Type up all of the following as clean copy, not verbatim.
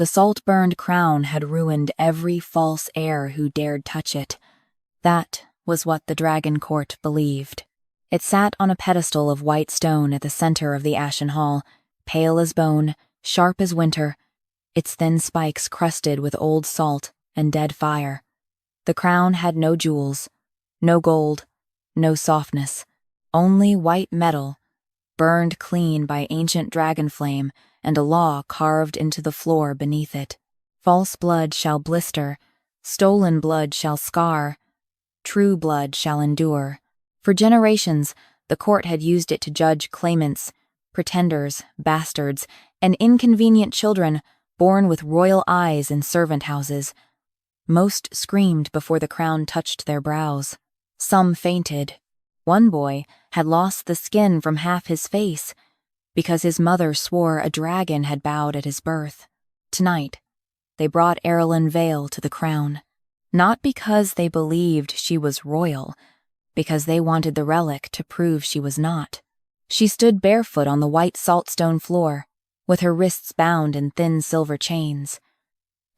The salt-burned crown had ruined every false heir who dared touch it. That was what the dragon court believed. It sat on a pedestal of white stone at the center of the ashen hall, pale as bone, sharp as winter, its thin spikes crusted with old salt and dead fire. The crown had no jewels, no gold, no softness, only white metal, burned clean by ancient dragon flame and a law carved into the floor beneath it. False blood shall blister, stolen blood shall scar, true blood shall endure. For generations, the court had used it to judge claimants, pretenders, bastards, and inconvenient children born with royal eyes in servant houses. Most screamed before the crown touched their brows. Some fainted. One boy had lost the skin from half his face because his mother swore a dragon had bowed at his birth. Tonight, they brought Aralyn Vale to the crown, not because they believed she was royal, because they wanted the relic to prove she was not. She stood barefoot on the white saltstone floor, with her wrists bound in thin silver chains.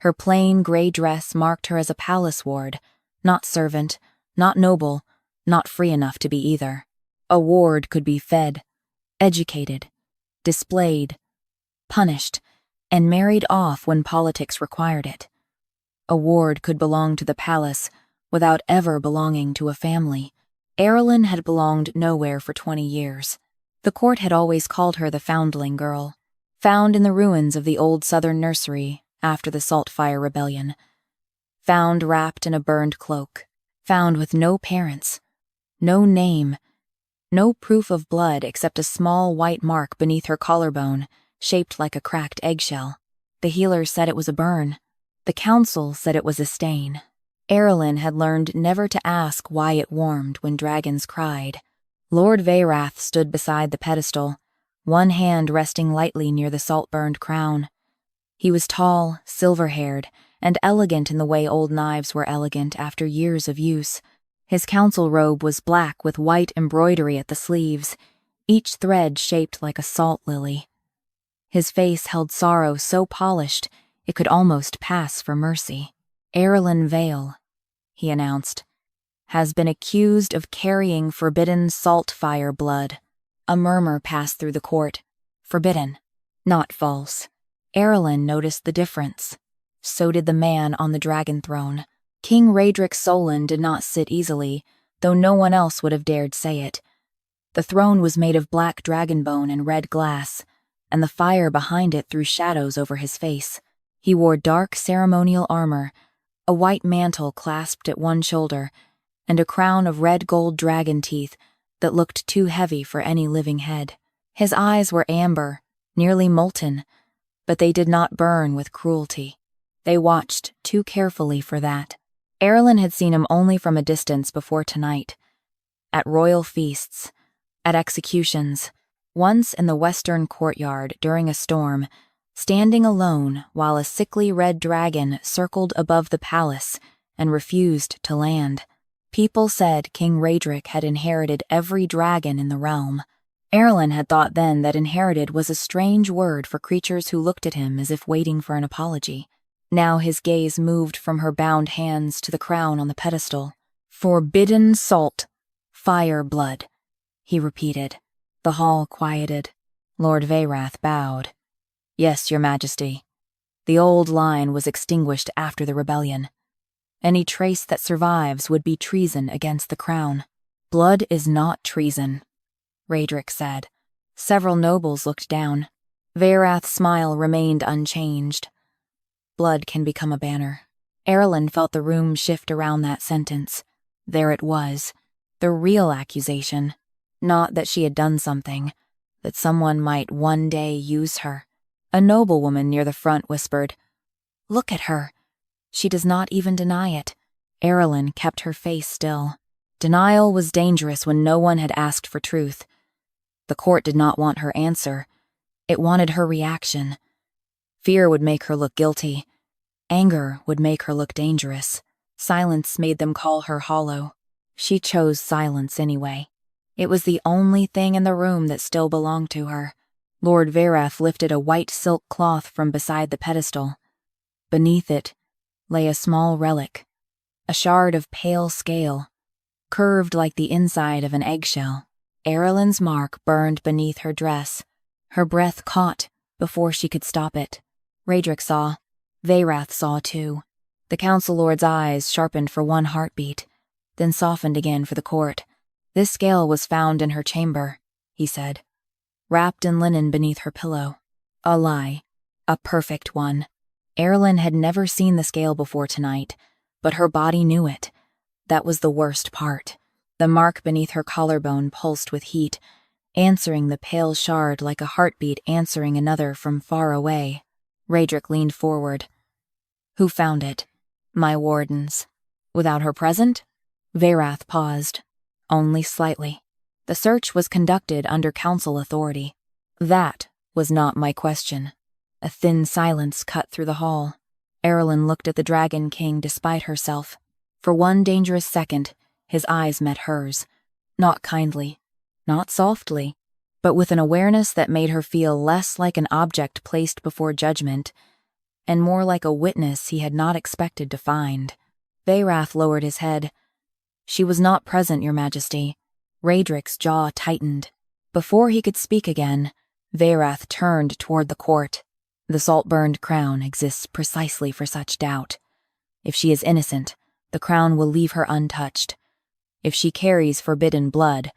Her plain gray dress marked her as a palace ward, not servant, not noble, not free enough to be either. A ward could be fed, educated, displayed, punished, and married off when politics required it. A ward could belong to the palace without ever belonging to a family. Aralyn had belonged nowhere for 20 years. The court had always called her the foundling girl, found in the ruins of the old southern nursery after the Saltfire Rebellion, found wrapped in a burned cloak, found with no parents, no name, no proof of blood except a small white mark beneath her collarbone, shaped like a cracked eggshell. The healers said it was a burn. The council said it was a stain. Aralyn had learned never to ask why it warmed when dragons cried. Lord Vaerath stood beside the pedestal, one hand resting lightly near the salt-burned crown. He was tall, silver-haired, and elegant in the way old knives were elegant after years of use. His council robe was black with white embroidery at the sleeves, each thread shaped like a salt lily. His face held sorrow so polished it could almost pass for mercy. Aralyn Vale, he announced, has been accused of carrying forbidden salt-fire blood. A murmur passed through the court. Forbidden, not false. Aralyn noticed the difference. So did the man on the dragon throne. King Rhaedric Solon did not sit easily, though no one else would have dared say it. The throne was made of black dragon bone and red glass, and the fire behind it threw shadows over his face. He wore dark ceremonial armor, a white mantle clasped at one shoulder, and a crown of red gold dragon teeth that looked too heavy for any living head. His eyes were amber, nearly molten, but they did not burn with cruelty. They watched too carefully for that. Aralyn had seen him only from a distance before tonight. At royal feasts, at executions, once in the western courtyard during a storm, standing alone while a sickly red dragon circled above the palace and refused to land. People said King Rhaedric had inherited every dragon in the realm. Aralyn had thought then that inherited was a strange word for creatures who looked at him as if waiting for an apology. Now his gaze moved from her bound hands to the crown on the pedestal. Forbidden salt, fire blood, he repeated. The hall quieted. Lord Vaerath bowed. Yes, Your Majesty. The old line was extinguished after the rebellion. Any trace that survives would be treason against the crown. Blood is not treason, Rhaedric said. Several nobles looked down. Vaerath's smile remained unchanged. Blood can become a banner. Aralyn felt the room shift around that sentence. There it was, the real accusation. Not that she had done something, that someone might one day use her. A noblewoman near the front whispered, "Look at her. She does not even deny it." Aralyn kept her face still. Denial was dangerous when no one had asked for truth. The court did not want her answer. It wanted her reaction. Fear would make her look guilty. Anger would make her look dangerous. Silence made them call her hollow. She chose silence anyway. It was the only thing in the room that still belonged to her. Lord Vaerath lifted a white silk cloth from beside the pedestal. Beneath it lay a small relic, a shard of pale scale, curved like the inside of an eggshell. Aralyn's mark burned beneath her dress. Her breath caught before she could stop it. Rhaedric saw. Vaerath saw too. The council lord's eyes sharpened for one heartbeat, then softened again for the court. This scale was found in her chamber, he said, wrapped in linen beneath her pillow. A lie. A perfect one. Aralyn had never seen the scale before tonight, but her body knew it. That was the worst part. The mark beneath her collarbone pulsed with heat, answering the pale shard like a heartbeat answering another from far away. Rhaedric leaned forward. Who found it? My wardens. Without her present? Vaerath paused. Only slightly. The search was conducted under council authority. That was not my question. A thin silence cut through the hall. Aralyn looked at the Dragon King despite herself. For one dangerous second, his eyes met hers. Not kindly, not softly, but with an awareness that made her feel less like an object placed before judgment, and more like a witness he had not expected to find. Vaerath lowered his head. She was not present, Your Majesty. Rhaedric's jaw tightened. Before he could speak again, Vaerath turned toward the court. The salt-burned crown exists precisely for such doubt. If she is innocent, the crown will leave her untouched. If she carries forbidden blood,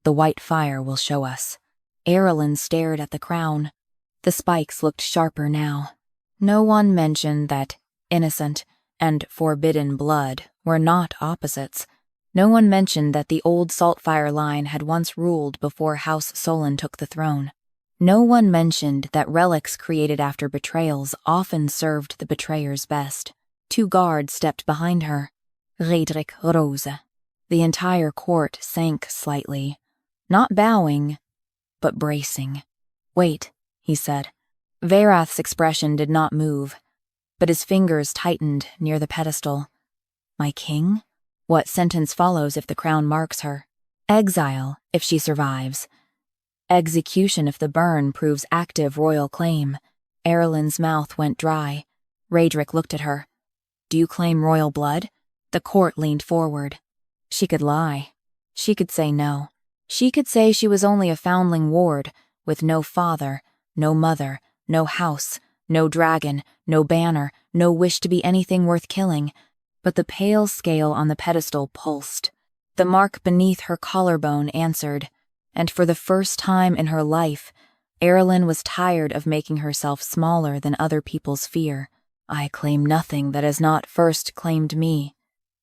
the white fire will show us. Aralyn stared at the crown. The spikes looked sharper now. No one mentioned that innocent and forbidden blood were not opposites. No one mentioned that the old Saltfire line had once ruled before House Solon took the throne. No one mentioned that relics created after betrayals often served the betrayers best. 2 guards stepped behind her. Rhaedric rose. The entire court sank slightly, not bowing, but bracing. Wait, he said. Vaerath's expression did not move, but his fingers tightened near the pedestal. My king? What sentence follows if the crown marks her? Exile, if she survives. Execution if the burn proves active royal claim. Aralyn's mouth went dry. Rhaedric looked at her. Do you claim royal blood? The court leaned forward. She could lie. She could say no. She could say she was only a foundling ward, with no father, no mother, no house, no dragon, no banner, no wish to be anything worth killing. But the pale scale on the pedestal pulsed. The mark beneath her collarbone answered, and for the first time in her life, Aralyn was tired of making herself smaller than other people's fear. I claim nothing that has not first claimed me,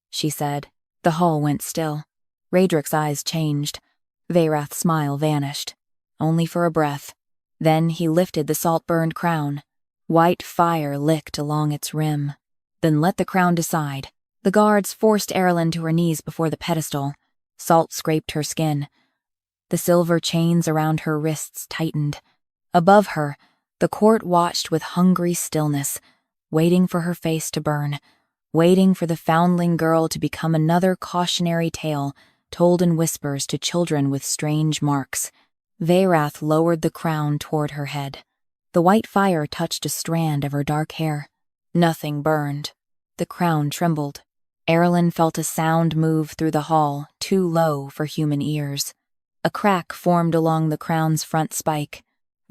she said. The hall went still. Rhaedric's eyes changed. Vaerath's smile vanished, only for a breath. Then he lifted the salt-burned crown. White fire licked along its rim. Then let the crown decide. The guards forced Aralyn to her knees before the pedestal. Salt scraped her skin. The silver chains around her wrists tightened. Above her, the court watched with hungry stillness, waiting for her face to burn, waiting for the foundling girl to become another cautionary tale told in whispers to children with strange marks. Vaerath lowered the crown toward her head. The white fire touched a strand of her dark hair. Nothing burned. The crown trembled. Aralyn felt a sound move through the hall, too low for human ears. A crack formed along the crown's front spike.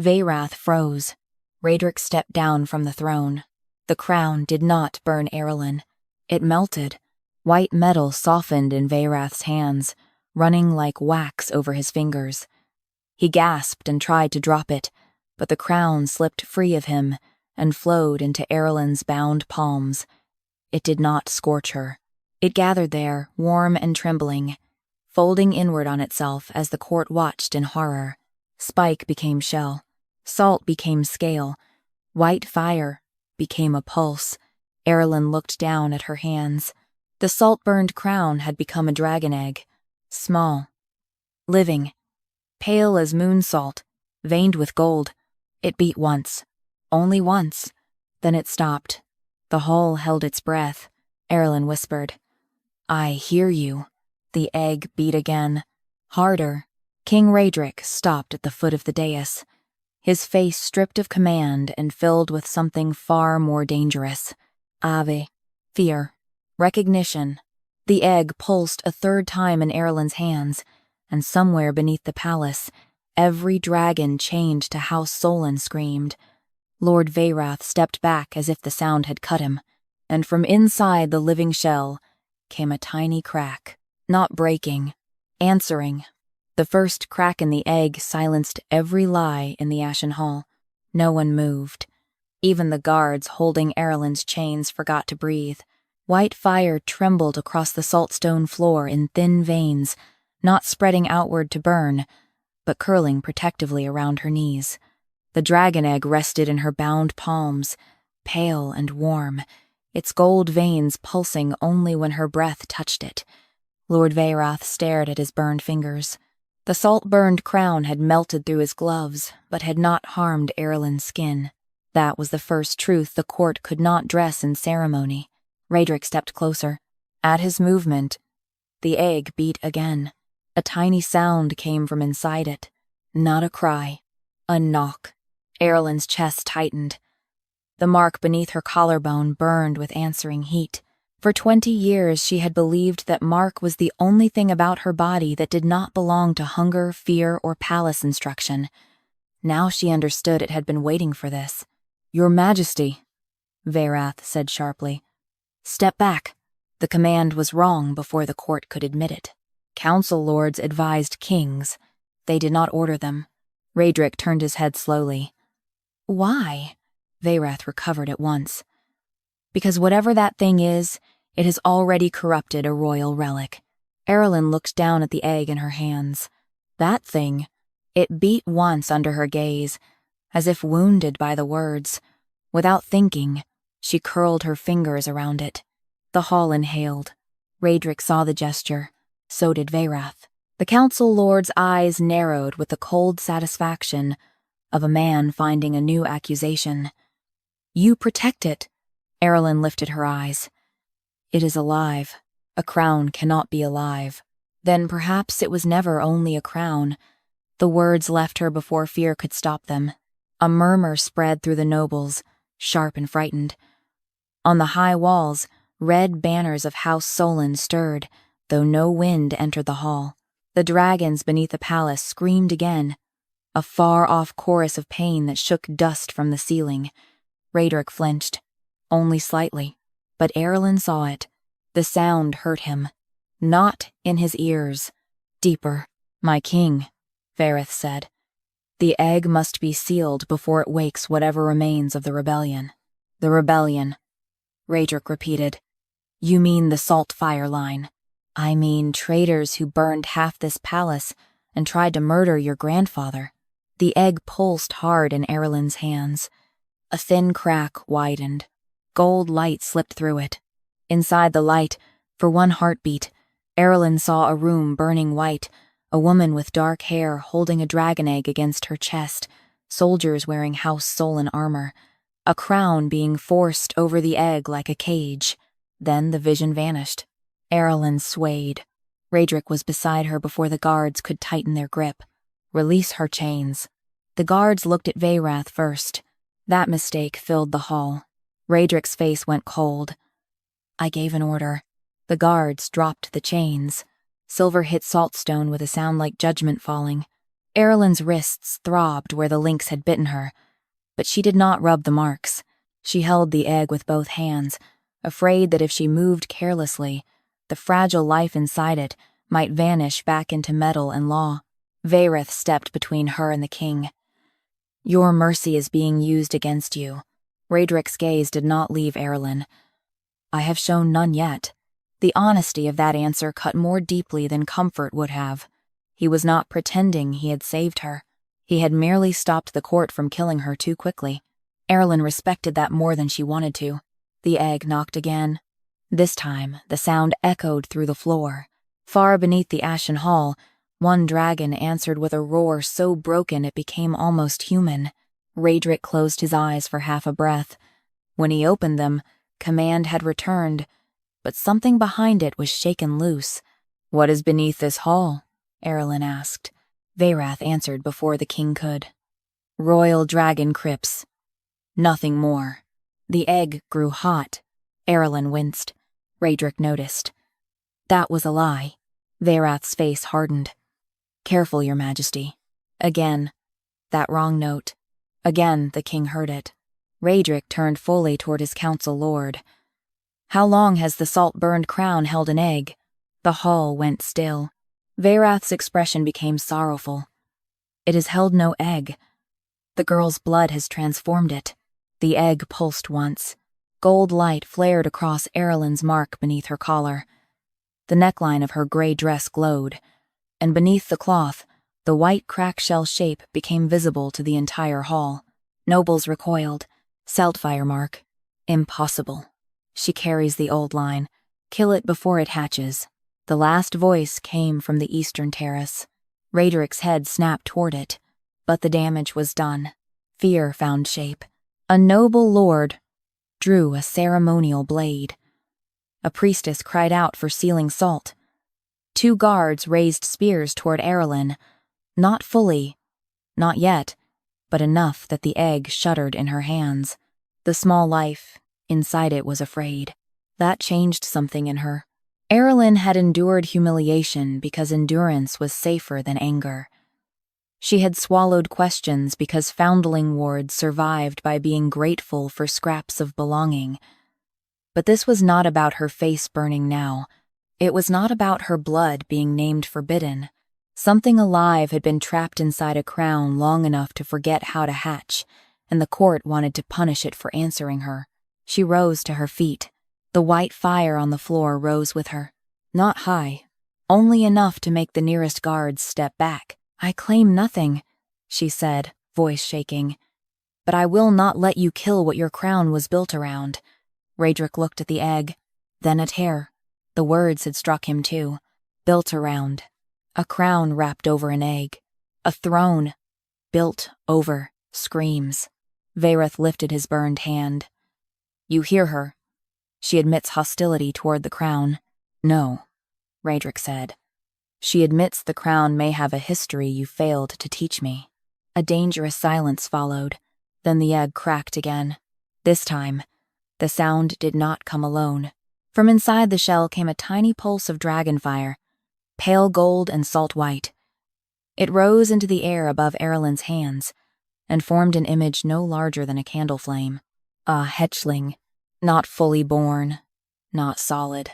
Vaerath froze. Rhaedric stepped down from the throne. The crown did not burn Aralyn. It melted. White metal softened in Vaerath's hands, running like wax over his fingers. He gasped and tried to drop it, but the crown slipped free of him and flowed into Aralyn's bound palms. It did not scorch her. It gathered there, warm and trembling, folding inward on itself as the court watched in horror. Spike became shell. Salt became scale. White fire became a pulse. Aralyn looked down at her hands. The salt-burned crown had become a dragon egg. Small. Living. Pale as moon salt. Veined with gold. It beat once. Only once. Then it stopped. The hall held its breath. Aralyn whispered, I hear you. The egg beat again. Harder. King Rhaedric stopped at the foot of the dais, his face stripped of command and filled with something far more dangerous. Ave. Fear. Recognition. The egg pulsed a third time in Aralyn's hands, and somewhere beneath the palace, every dragon chained to House Solon screamed. Lord Vaerath stepped back as if the sound had cut him, and from inside the living shell came a tiny crack, not breaking, answering. The first crack in the egg silenced every lie in the Ashen Hall. No one moved. Even the guards holding Aralyn's chains forgot to breathe. White fire trembled across the saltstone floor in thin veins, not spreading outward to burn, but curling protectively around her knees. The dragon egg rested in her bound palms, pale and warm, its gold veins pulsing only when her breath touched it. Lord Vaerath stared at his burned fingers. The salt-burned crown had melted through his gloves, but had not harmed Aralyn's skin. That was the first truth the court could not dress in ceremony. Rhaedric stepped closer. At his movement, the egg beat again. A tiny sound came from inside it. Not a cry. A knock. Aralyn's chest tightened. The mark beneath her collarbone burned with answering heat. For 20 years she had believed that mark was the only thing about her body that did not belong to hunger, fear, or palace instruction. Now she understood it had been waiting for this. "Your Majesty," Vaerath said sharply. "Step back." The command was wrong before the court could admit it. Council lords advised kings. They did not order them. Rhaedric turned his head slowly. "Why?" Vaerath recovered at once. "Because whatever that thing is, it has already corrupted a royal relic." Aralyn looked down at the egg in her hands. That thing, it beat once under her gaze, as if wounded by the words. Without thinking, she curled her fingers around it. The hall inhaled. Rhaedric saw the gesture. So did Vaerath. The council lord's eyes narrowed with the cold satisfaction of a man finding a new accusation. "You protect it." Aralyn lifted her eyes. "It is alive. A crown cannot be alive." Then perhaps it was never only a crown. The words left her before fear could stop them. A murmur spread through the nobles, sharp and frightened. On the high walls, red banners of House Solon stirred, though no wind entered the hall. The dragons beneath the palace screamed again, a far-off chorus of pain that shook dust from the ceiling. Rhaedric flinched, only slightly, but Aralyn saw it. The sound hurt him, not in his ears, deeper. "My king," Vaerath said, "the egg must be sealed before it wakes whatever remains of the rebellion." "The rebellion," Rhaedric repeated. "You mean the salt fire line." "I mean traitors who burned half this palace and tried to murder your grandfather." The egg pulsed hard in Aralyn's hands. A thin crack widened. Gold light slipped through it. Inside the light, for one heartbeat, Aralyn saw a room burning white, a woman with dark hair holding a dragon egg against her chest, soldiers wearing House Solon armor, a crown being forced over the egg like a cage. Then the vision vanished. Aralyn swayed. Rhaedric was beside her before the guards could tighten their grip. "Release her chains." The guards looked at Vaerath first. That mistake filled the hall. Rhaedric's face went cold. "I gave an order." The guards dropped the chains. Silver hit saltstone with a sound like judgment falling. Aralyn's wrists throbbed where the lynx had bitten her, but she did not rub the marks. She held the egg with both hands, afraid that if she moved carelessly, the fragile life inside it might vanish back into metal and law. Vaerath stepped between her and the king. "Your mercy is being used against you." Rhaedric's gaze did not leave Aralyn. "I have shown none yet." The honesty of that answer cut more deeply than comfort would have. He was not pretending he had saved her. He had merely stopped the court from killing her too quickly. Aralyn respected that more than she wanted to. The egg knocked again. This time, the sound echoed through the floor. Far beneath the Ashen Hall, one dragon answered with a roar so broken it became almost human. Rhaedric closed his eyes for half a breath. When he opened them, command had returned, but something behind it was shaken loose. "What is beneath this hall?" Aralyn asked. Vaerath answered before the king could. "Royal dragon crypts. Nothing more." The egg grew hot. Aralyn winced. Rhaedric noticed. That was a lie. Varath's face hardened. Careful, your majesty. Again. That wrong note. Again, the king heard it. Rhaedric turned fully toward his council lord. How long has the salt-burned crown held an egg? The hall went still. Varath's expression became sorrowful. It has held no egg. The girl's blood has transformed it. The egg pulsed once. Gold light flared across Aralyn's mark beneath her collar. The neckline of her gray dress glowed, and beneath the cloth, the white crack-shell shape became visible to the entire hall. Nobles recoiled. Saltfire mark. Impossible. She carries the old line. Kill it before it hatches. The last voice came from the eastern terrace. Rhaedric's head snapped toward it, but the damage was done. Fear found shape. A noble lord drew a ceremonial blade. A priestess cried out for sealing salt. 2 guards raised spears toward Aralyn. Not fully, not yet, but enough that the egg shuddered in her hands. The small life inside it was afraid. That changed something in her. Aralyn had endured humiliation because endurance was safer than anger. She had swallowed questions because foundling wards survived by being grateful for scraps of belonging. But this was not about her face burning now. It was not about her blood being named forbidden. Something alive had been trapped inside a crown long enough to forget how to hatch, and the court wanted to punish it for answering her. She rose to her feet. The white fire on the floor rose with her. Not high, only enough to make the nearest guards step back. I claim nothing, she said, voice shaking. But I will not let you kill what your crown was built around. Rhaedric looked at the egg, then at Heir. The words had struck him too. Built around. A crown wrapped over an egg. A throne. Built over screams. Vareth lifted his burned hand. You hear her. She admits hostility toward the crown. No, Rhaedric said. She admits the crown may have a history you failed to teach me. A dangerous silence followed. Then the egg cracked again. This time, the sound did not come alone. From inside the shell came a tiny pulse of dragonfire, pale gold and salt white. It rose into the air above Aralyn's hands and formed an image no larger than a candle flame. A hatchling, not fully born, not solid.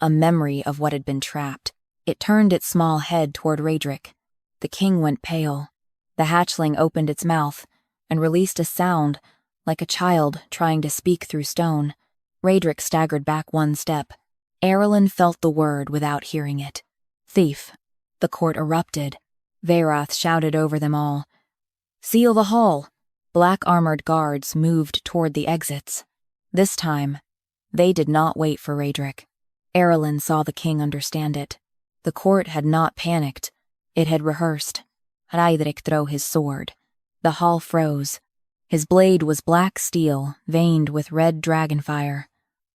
A memory of what had been trapped. It turned its small head toward Rhaedric. The king went pale. The hatchling opened its mouth and released a sound like a child trying to speak through stone. Rhaedric staggered back 1 step. Aralyn felt the word without hearing it. Thief. The court erupted. Varath shouted over them all. Seal the hall. Black-armored guards moved toward the exits. This time, they did not wait for Rhaedric. Aralyn saw the king understand it. The court had not panicked. It had rehearsed. Rhaedric threw his sword. The hall froze. His blade was black steel, veined with red dragonfire,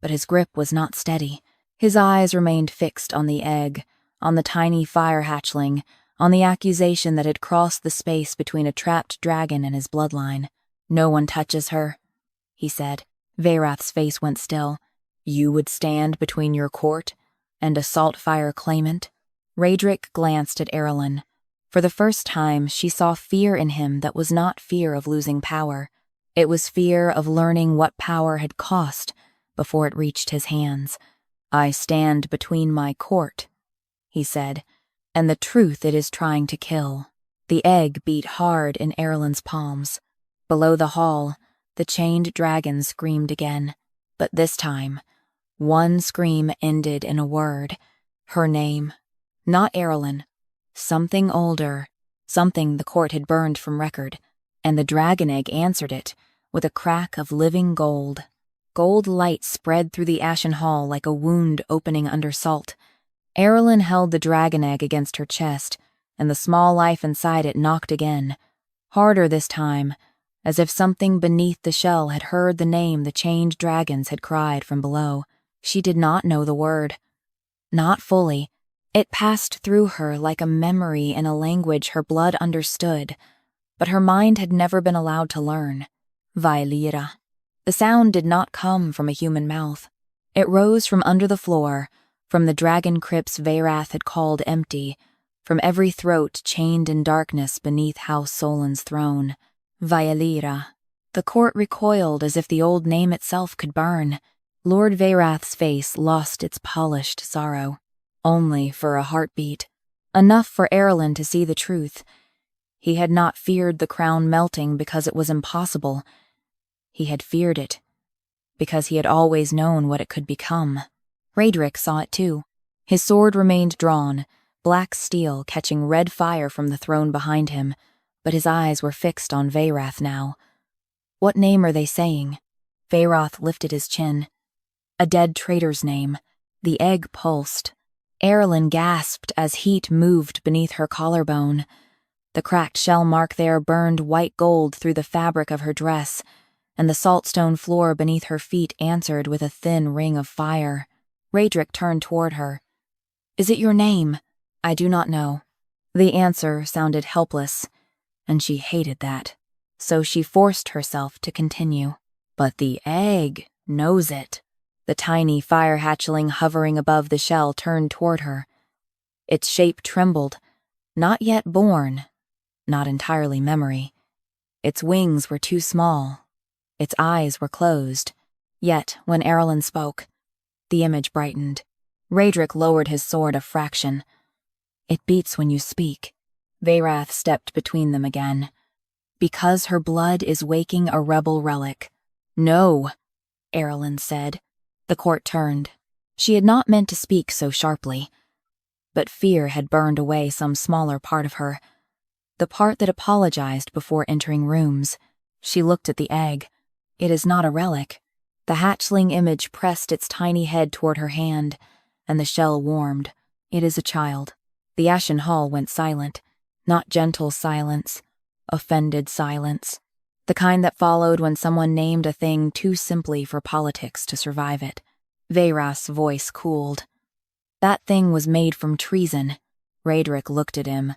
but his grip was not steady. His eyes remained fixed on the egg, on the tiny fire hatchling, on the accusation that had crossed the space between a trapped dragon and his bloodline. No one touches her, he said. Varath's face went still. You would stand between your court and a saltfire claimant? Rhaedric glanced at Aralyn. For the first time, she saw fear in him that was not fear of losing power. It was fear of learning what power had cost before it reached his hands. I stand between my court, he said, and the truth it is trying to kill. The egg beat hard in Aralyn's palms. Below the hall, the chained dragon screamed again, but this time, one scream ended in a word. Her name. Not Aralyn. Something older, something the court had burned from record, and the dragon egg answered it with a crack of living gold. Gold light spread through the ashen hall like a wound opening under salt. Aralyn held the dragon egg against her chest, and the small life inside it knocked again, harder this time, as if something beneath the shell had heard the name the chained dragons had cried from below. She did not know the word. Not fully. It passed through her like a memory in a language her blood understood, but her mind had never been allowed to learn. Vaelira. The sound did not come from a human mouth. It rose from under the floor, from the dragon crypts Veyrath had called empty, from every throat chained in darkness beneath House Solan's throne. Vaelira. The court recoiled as if the old name itself could burn. Lord Veyrath's face lost its polished sorrow. Only for a heartbeat. Enough for Aralyn to see the truth. He had not feared the crown melting because it was impossible. He had feared it because he had always known what it could become. Rhaedric saw it too. His sword remained drawn, black steel catching red fire from the throne behind him, but his eyes were fixed on Veyrath now. What name are they saying? Veyrath lifted his chin. A dead traitor's name. The egg pulsed. Aralyn gasped as heat moved beneath her collarbone. The cracked shell mark there burned white gold through the fabric of her dress, and the saltstone floor beneath her feet answered with a thin ring of fire. Rhaedric turned toward her. "Is it your name?" "I do not know." The answer sounded helpless, and she hated that, so she forced herself to continue. "But the egg knows it." The tiny fire hatchling hovering above the shell turned toward her. Its shape trembled, not yet born, not entirely memory. Its wings were too small. Its eyes were closed. Yet, when Aralyn spoke, the image brightened. Rhaedric lowered his sword a fraction. "It beats when you speak." Veyrath stepped between them again. "Because her blood is waking a rebel relic." "No," Aralyn said. The court turned. She had not meant to speak so sharply, but fear had burned away some smaller part of her, the part that apologized before entering rooms. She looked at the egg. "It is not a relic." The hatchling image pressed its tiny head toward her hand, and the shell warmed. "It is a child." The Ashen Hall went silent. Not gentle silence, offended silence. The kind that followed when someone named a thing too simply for politics to survive it. Veyrath's voice cooled. "That thing was made from treason." Rhaedric looked at him.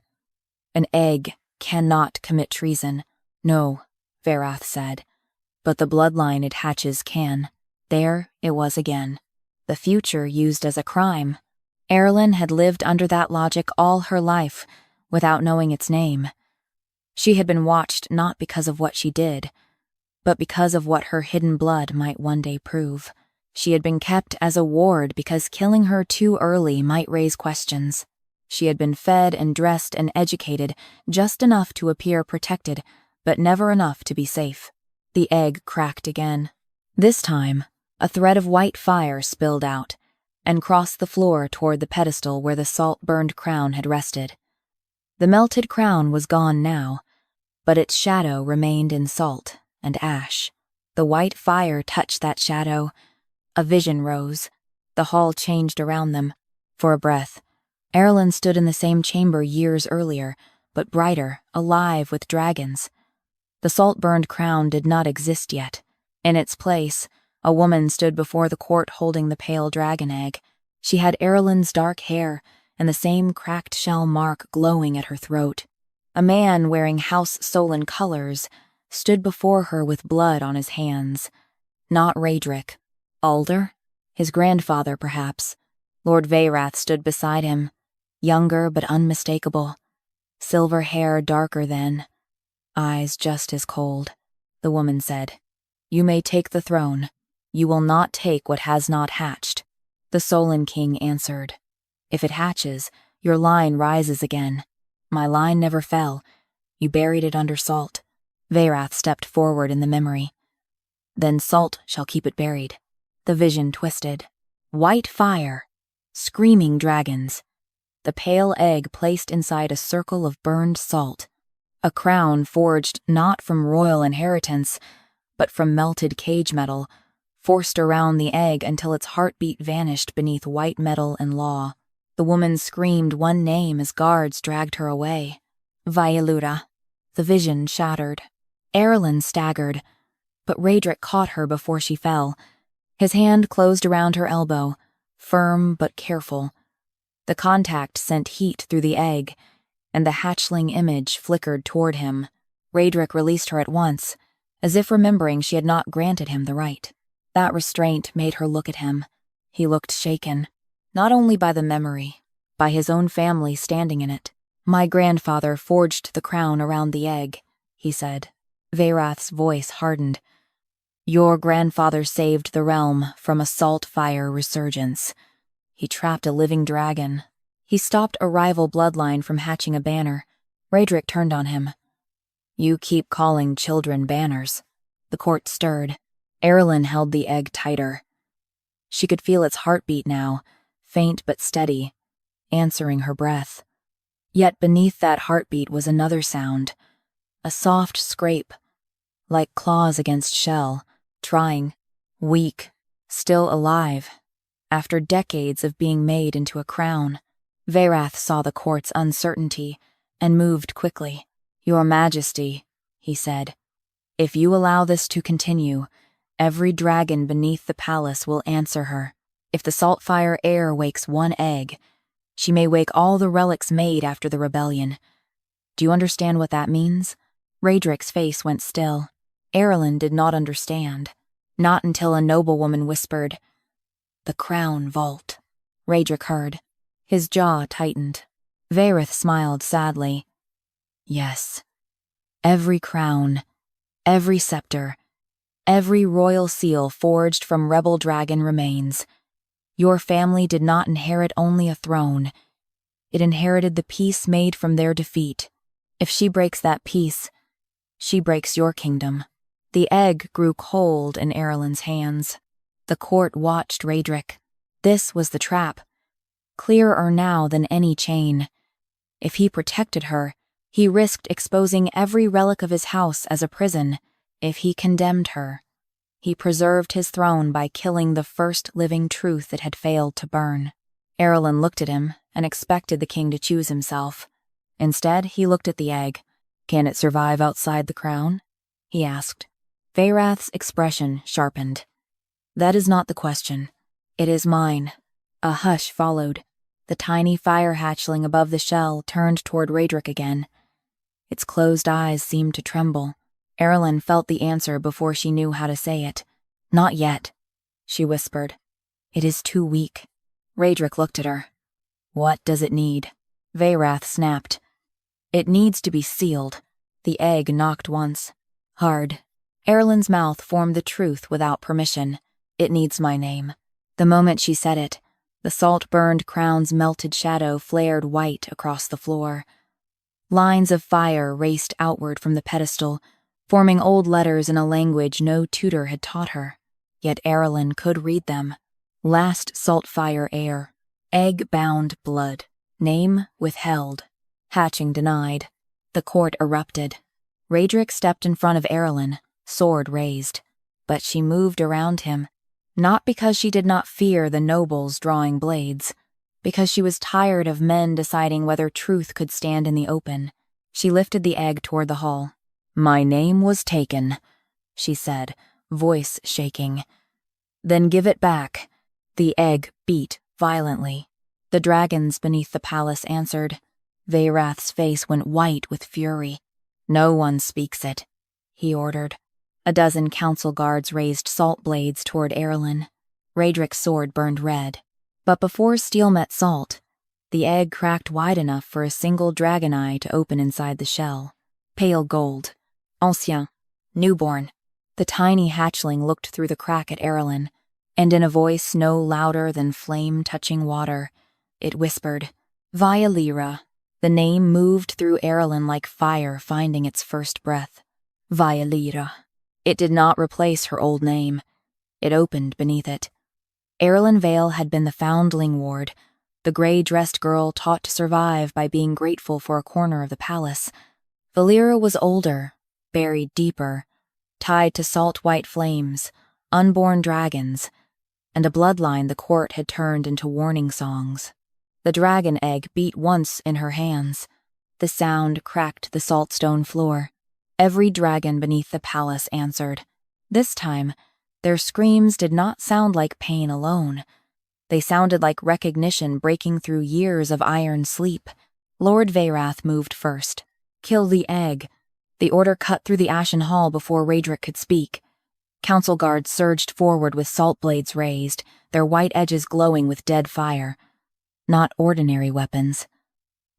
"An egg cannot commit treason." "No," Veyrath said. "But the bloodline it hatches can." There it was again. The future used as a crime. Aralyn had lived under that logic all her life, without knowing its name. She had been watched not because of what she did, but because of what her hidden blood might one day prove. She had been kept as a ward because killing her too early might raise questions. She had been fed and dressed and educated just enough to appear protected, but never enough to be safe. The egg cracked again. This time, a thread of white fire spilled out and crossed the floor toward the pedestal where the salt-burned crown had rested. The melted crown was gone now, but its shadow remained in salt and ash. The white fire touched that shadow. A vision rose. The hall changed around them. For a breath, Aralyn stood in the same chamber years earlier, but brighter, alive with dragons. The salt-burned crown did not exist yet. In its place, a woman stood before the court holding the pale dragon egg. She had Aralyn's dark hair and the same cracked shell mark glowing at her throat. A man wearing House Solan colors stood before her with blood on his hands. Not Rhaedric. Alder? His grandfather, perhaps. Lord Veyrath stood beside him, younger but unmistakable. Silver hair darker than, eyes just as cold. The woman said, "You may take the throne. You will not take what has not hatched." The Solan king answered, "If it hatches, your line rises again." "My line never fell. You buried it under salt." Veyrath stepped forward in the memory. "Then salt shall keep it buried." The vision twisted. White fire. Screaming dragons. The pale egg placed inside a circle of burned salt. A crown forged not from royal inheritance, but from melted cage metal, forced around the egg until its heartbeat vanished beneath white metal and law. The woman screamed one name as guards dragged her away. Vaelira. The vision shattered. Aralyn staggered, but Rhaedric caught her before she fell. His hand closed around her elbow, firm but careful. The contact sent heat through the egg, and the hatchling image flickered toward him. Rhaedric released her at once, as if remembering she had not granted him the right. That restraint made her look at him. He looked shaken, not only by the memory, by his own family standing in it. My grandfather forged the crown around the egg, he said. Veyrath's voice hardened. Your grandfather saved the realm from a salt fire resurgence. He trapped a living dragon. He stopped a rival bloodline from hatching a banner. Rhaedric turned on him. You keep calling children banners. The court stirred. Aralyn held the egg tighter. She could feel its heartbeat now, faint but steady, answering her breath. Yet beneath that heartbeat was another sound, a soft scrape, like claws against shell, trying, weak, still alive. After decades of being made into a crown, Veyrath saw the court's uncertainty and moved quickly. Your Majesty, he said, if you allow this to continue, every dragon beneath the palace will answer her. If the saltfire heir wakes one egg, she may wake all the relics made after the rebellion. Do you understand what that means? Rhaedric's face went still. Aralyn did not understand. Not until a noblewoman whispered, The crown vault. Rhaedric heard. His jaw tightened. Veyrath smiled sadly. Yes. Every crown, every scepter, every royal seal forged from rebel dragon remains. Your family did not inherit only a throne. It inherited the peace made from their defeat. If she breaks that peace, she breaks your kingdom. The egg grew cold in Aralyn's hands. The court watched Rhaedric. This was the trap. Clearer now than any chain. If he protected her, he risked exposing every relic of his house as a prison. If he condemned her, he preserved his throne by killing the first living truth that had failed to burn. Aralyn looked at him and expected the king to choose himself. Instead, he looked at the egg. Can it survive outside the crown? He asked. Veyrath's expression sharpened. That is not the question. It is mine. A hush followed. The tiny fire hatchling above the shell turned toward Rhaedric again. Its closed eyes seemed to tremble. Aralyn felt the answer before she knew how to say it. Not yet, she whispered. It is too weak. Rhaedric looked at her. What does it need? Veyrath snapped. It needs to be sealed. The egg knocked once. Hard. Aralyn's mouth formed the truth without permission. It needs my name. The moment she said it, the salt-burned crown's melted shadow flared white across the floor. Lines of fire raced outward from the pedestal, forming old letters in a language no tutor had taught her. Yet Aralyn could read them. Last saltfire heir. Egg-bound blood. Name withheld. Hatching denied. The court erupted. Rhaedric stepped in front of Aralyn, sword raised. But she moved around him, not because she did not fear the nobles drawing blades, because she was tired of men deciding whether truth could stand in the open. She lifted the egg toward the hall. My name was taken, she said, voice shaking. Then give it back. The egg beat violently. The dragons beneath the palace answered. Veyrath's face went white with fury. No one speaks it, he ordered. A dozen council guards raised salt blades toward Aralyn. Rhaedric's sword burned red. But before steel met salt, the egg cracked wide enough for a single dragon eye to open inside the shell. Pale gold. Ancien. Newborn. The tiny hatchling looked through the crack at Aralyn, and in a voice no louder than flame touching water, it whispered, Via Lyra. The name moved through Aralyn like fire finding its first breath. Via Lyra. It did not replace her old name. It opened beneath it. Aralyn Vale had been the foundling ward, the gray-dressed girl taught to survive by being grateful for a corner of the palace. Valyra was older, buried deeper, tied to salt-white flames, unborn dragons, and a bloodline the court had turned into warning songs. The dragon egg beat once in her hands. The sound cracked the saltstone floor. Every dragon beneath the palace answered. This time, their screams did not sound like pain alone. They sounded like recognition breaking through years of iron sleep. Lord Veyrath moved first. Kill the egg. The order cut through the ashen hall before Rhaedric could speak. Council guards surged forward with salt blades raised, their white edges glowing with dead fire. Not ordinary weapons.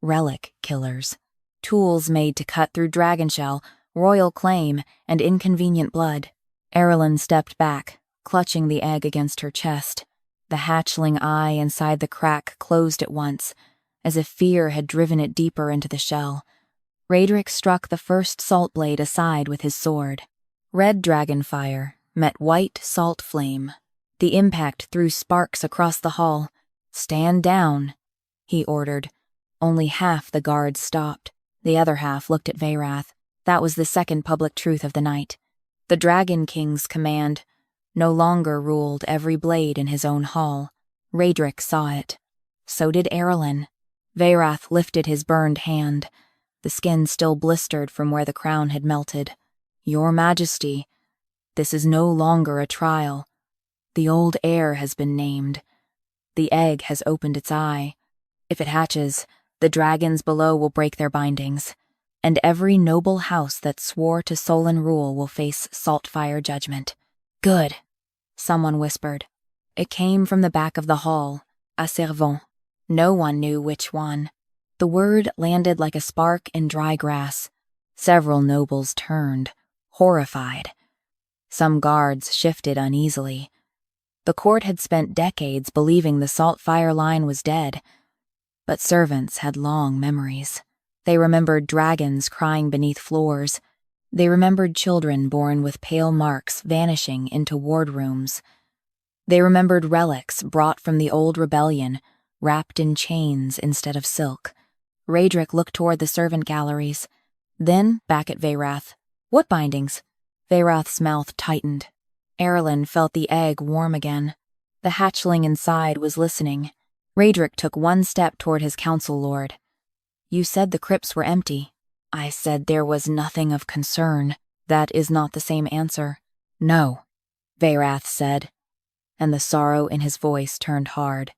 Relic killers. Tools made to cut through dragonshell, royal claim, and inconvenient blood. Aralyn stepped back, clutching the egg against her chest. The hatchling eye inside the crack closed at once, as if fear had driven it deeper into the shell. Rhaedric struck the first salt blade aside with his sword. Red dragon fire met white salt flame. The impact threw sparks across the hall. "Stand down," he ordered. Only half the guards stopped. The other half looked at Veyrath. That was the second public truth of the night. The Dragon King's command no longer ruled every blade in his own hall. Rhaedric saw it. So did Aralyn. Veyrath lifted his burned hand. The skin still blistered from where the crown had melted. "Your Majesty, this is no longer a trial. The old heir has been named. The egg has opened its eye. If it hatches, the dragons below will break their bindings, and every noble house that swore to Solon rule will face saltfire judgment." "Good," someone whispered. It came from the back of the hall, a servant. No one knew which one. The word landed like a spark in dry grass. Several nobles turned, horrified. Some guards shifted uneasily. The court had spent decades believing the saltfire line was dead, but servants had long memories. They remembered dragons crying beneath floors. They remembered children born with pale marks vanishing into wardrooms. They remembered relics brought from the old rebellion, wrapped in chains instead of silk. Rhaedric looked toward the servant galleries, then back at Veyrath. "What bindings?" Veyrath's mouth tightened. Aralyn felt the egg warm again. The hatchling inside was listening. Rhaedric took one step toward his council lord. "You said the crypts were empty." "I said there was nothing of concern." "That is not the same answer." "No," Veyrath said, and the sorrow in his voice turned hard.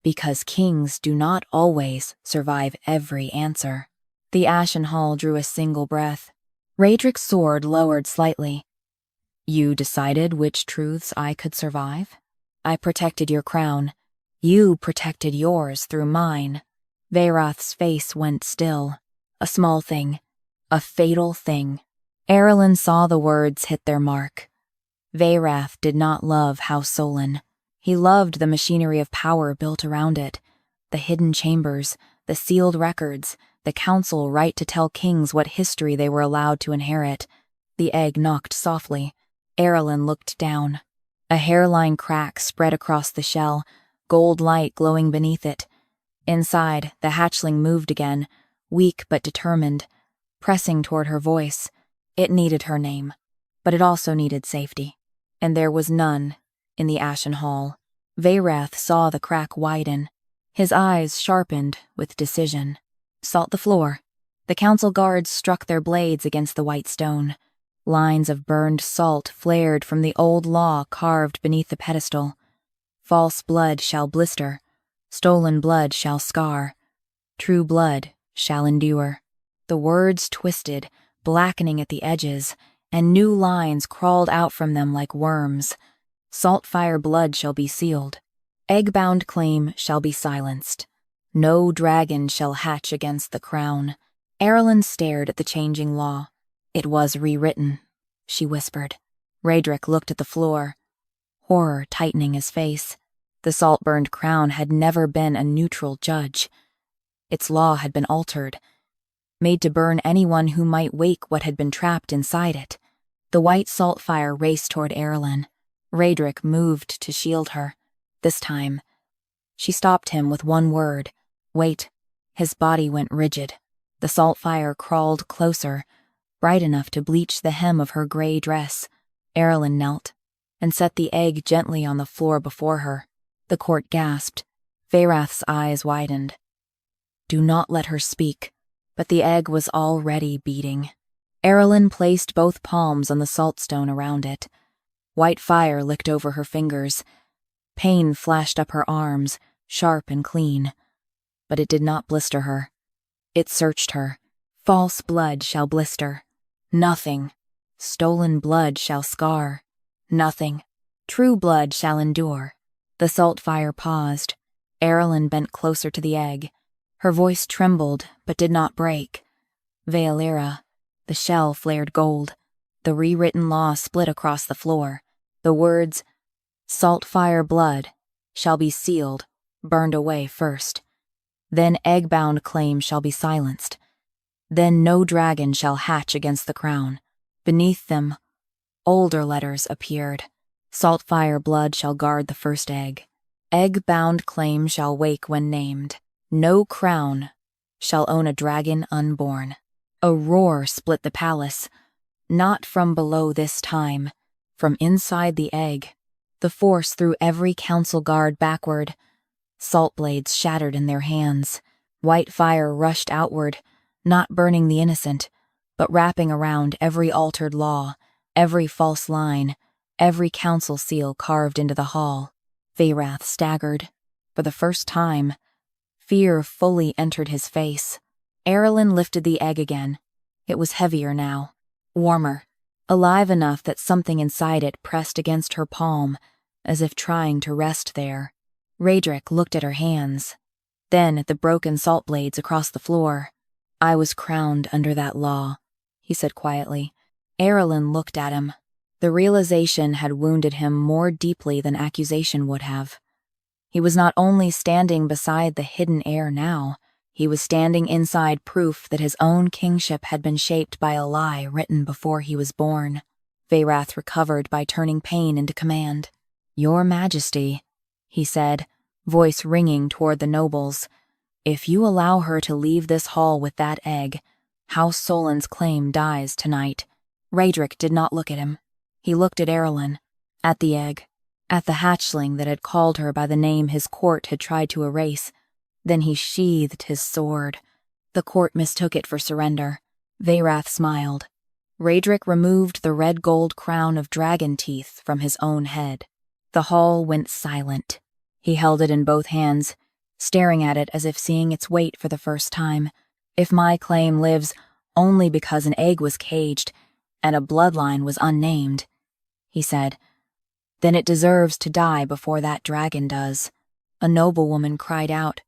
"Because kings do not always survive every answer." The Ashen Hall drew a single breath. Rhaedric's sword lowered slightly. "You decided which truths I could survive? I protected your crown. You protected yours through mine." Veyrath's face went still. "A small thing. A fatal thing." Aralyn saw the words hit their mark. Veyrath did not love House Solon. He loved the machinery of power built around it. The hidden chambers, the sealed records, the council right to tell kings what history they were allowed to inherit. The egg knocked softly. Aralyn looked down. A hairline crack spread across the shell, gold light glowing beneath it. Inside, the hatchling moved again, weak but determined, pressing toward her voice. It needed her name, but it also needed safety. And there was none in the Ashen Hall. Veyrath saw the crack widen. His eyes sharpened with decision. "Salt the floor." The council guards struck their blades against the white stone. Lines of burned salt flared from the old law carved beneath the pedestal. "False blood shall blister. Stolen blood shall scar. True blood shall endure." The words twisted, blackening at the edges, and new lines crawled out from them like worms. Saltfire blood shall be sealed. Egg-bound claim shall be silenced. No dragon shall hatch against the crown. Aralyn stared at the changing law. "It was rewritten," she whispered. Rhaedric looked at the floor, horror tightening his face. The salt-burned crown had never been a neutral judge. Its law had been altered, made to burn anyone who might wake what had been trapped inside it. The white salt fire raced toward Aralyn. Rhaedric moved to shield her. This time, she stopped him with one word. "Wait." His body went rigid. The salt fire crawled closer, bright enough to bleach the hem of her gray dress. Aralyn knelt and set the egg gently on the floor before her. The court gasped. Veyrath's eyes widened. "Do not let her speak." But the egg was already beating. Aralyn placed both palms on the saltstone around it. White fire licked over her fingers. Pain flashed up her arms, sharp and clean. But it did not blister her. It searched her. False blood shall blister. Nothing. Stolen blood shall scar. Nothing. True blood shall endure. The salt fire paused. Aralyn bent closer to the egg. Her voice trembled, but did not break. Veilira. The shell flared gold. The rewritten law split across the floor. The words, "Salt fire blood," shall be sealed, burned away first. Then egg-bound claim shall be silenced. Then no dragon shall hatch against the crown. Beneath them, older letters appeared. Salt fire blood shall guard the first egg. Egg-bound claim shall wake when named. No crown shall own a dragon unborn. A roar split the palace. Not from below this time, from inside the egg. The force threw every council guard backward. Salt blades shattered in their hands. White fire rushed outward, not burning the innocent, but wrapping around every altered law, every false line, every council seal carved into the hall. Veyrath staggered. For the first time, fear fully entered his face. Aralyn lifted the egg again. It was heavier now, warmer, alive enough that something inside it pressed against her palm, as if trying to rest there. Rhaedric looked at her hands, then at the broken salt blades across the floor. "I was crowned under that law," he said quietly. Aralyn looked at him. The realization had wounded him more deeply than accusation would have. He was not only standing beside the hidden heir now, he was standing inside proof that his own kingship had been shaped by a lie written before he was born. Veyrath recovered by turning pain into command. "Your Majesty," he said, voice ringing toward the nobles, "if you allow her to leave this hall with that egg, House Solon's claim dies tonight." Rhaedric did not look at him. He looked at Aralyn, at the egg, at the hatchling that had called her by the name his court had tried to erase. Then he sheathed his sword. The court mistook it for surrender. Veyrath smiled. Rhaedric removed the red gold crown of dragon teeth from his own head. The hall went silent. He held it in both hands, staring at it as if seeing its weight for the first time. "If my claim lives only because an egg was caged and a bloodline was unnamed," he said, "then it deserves to die before that dragon does." A noblewoman cried out.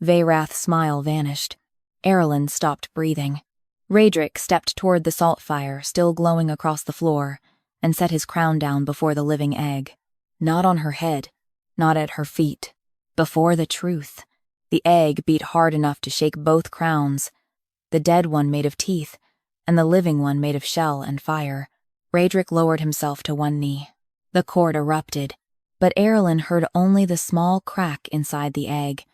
Veyrath's smile vanished. Aralyn stopped breathing. Rhaedric stepped toward the salt fire still glowing across the floor and set his crown down before the living egg. Not on her head, not at her feet. Before the truth. The egg beat hard enough to shake both crowns, the dead one made of teeth, and the living one made of shell and fire. Rhaedric lowered himself to one knee. The court erupted, but Aralyn heard only the small crack inside the egg,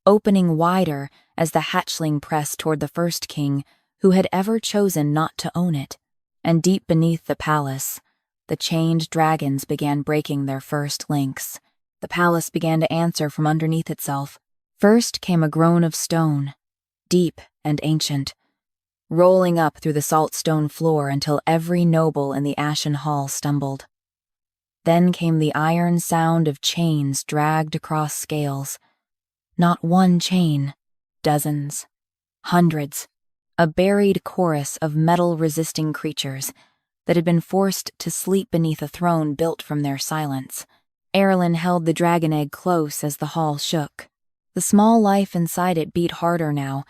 opening wider as the hatchling pressed toward the first king who had ever chosen not to own it. And deep beneath the palace, the chained dragons began breaking their first links. The palace began to answer from underneath itself. First came a groan of stone, deep and ancient, rolling up through the salt stone floor until every noble in the ashen hall stumbled. Then came the iron sound of chains dragged across scales. Not one chain, dozens, hundreds, a buried chorus of metal-resisting creatures that had been forced to sleep beneath a throne built from their silence. Aralyn held the dragon egg close as the hall shook. The small life inside it beat harder now,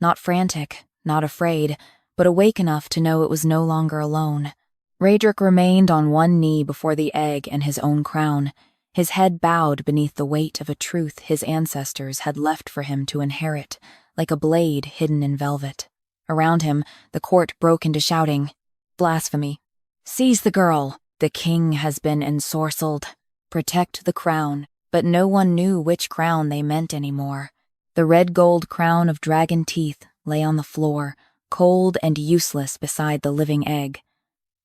not frantic, not afraid, but awake enough to know it was no longer alone. Rhaedric remained on one knee before the egg and his own crown, his head bowed beneath the weight of a truth his ancestors had left for him to inherit, like a blade hidden in velvet. Around him, the court broke into shouting. Blasphemy. "Seize the girl! The king has been ensorcelled. Protect the crown." But no one knew which crown they meant anymore. The red gold crown of dragon teeth lay on the floor, cold and useless beside the living egg.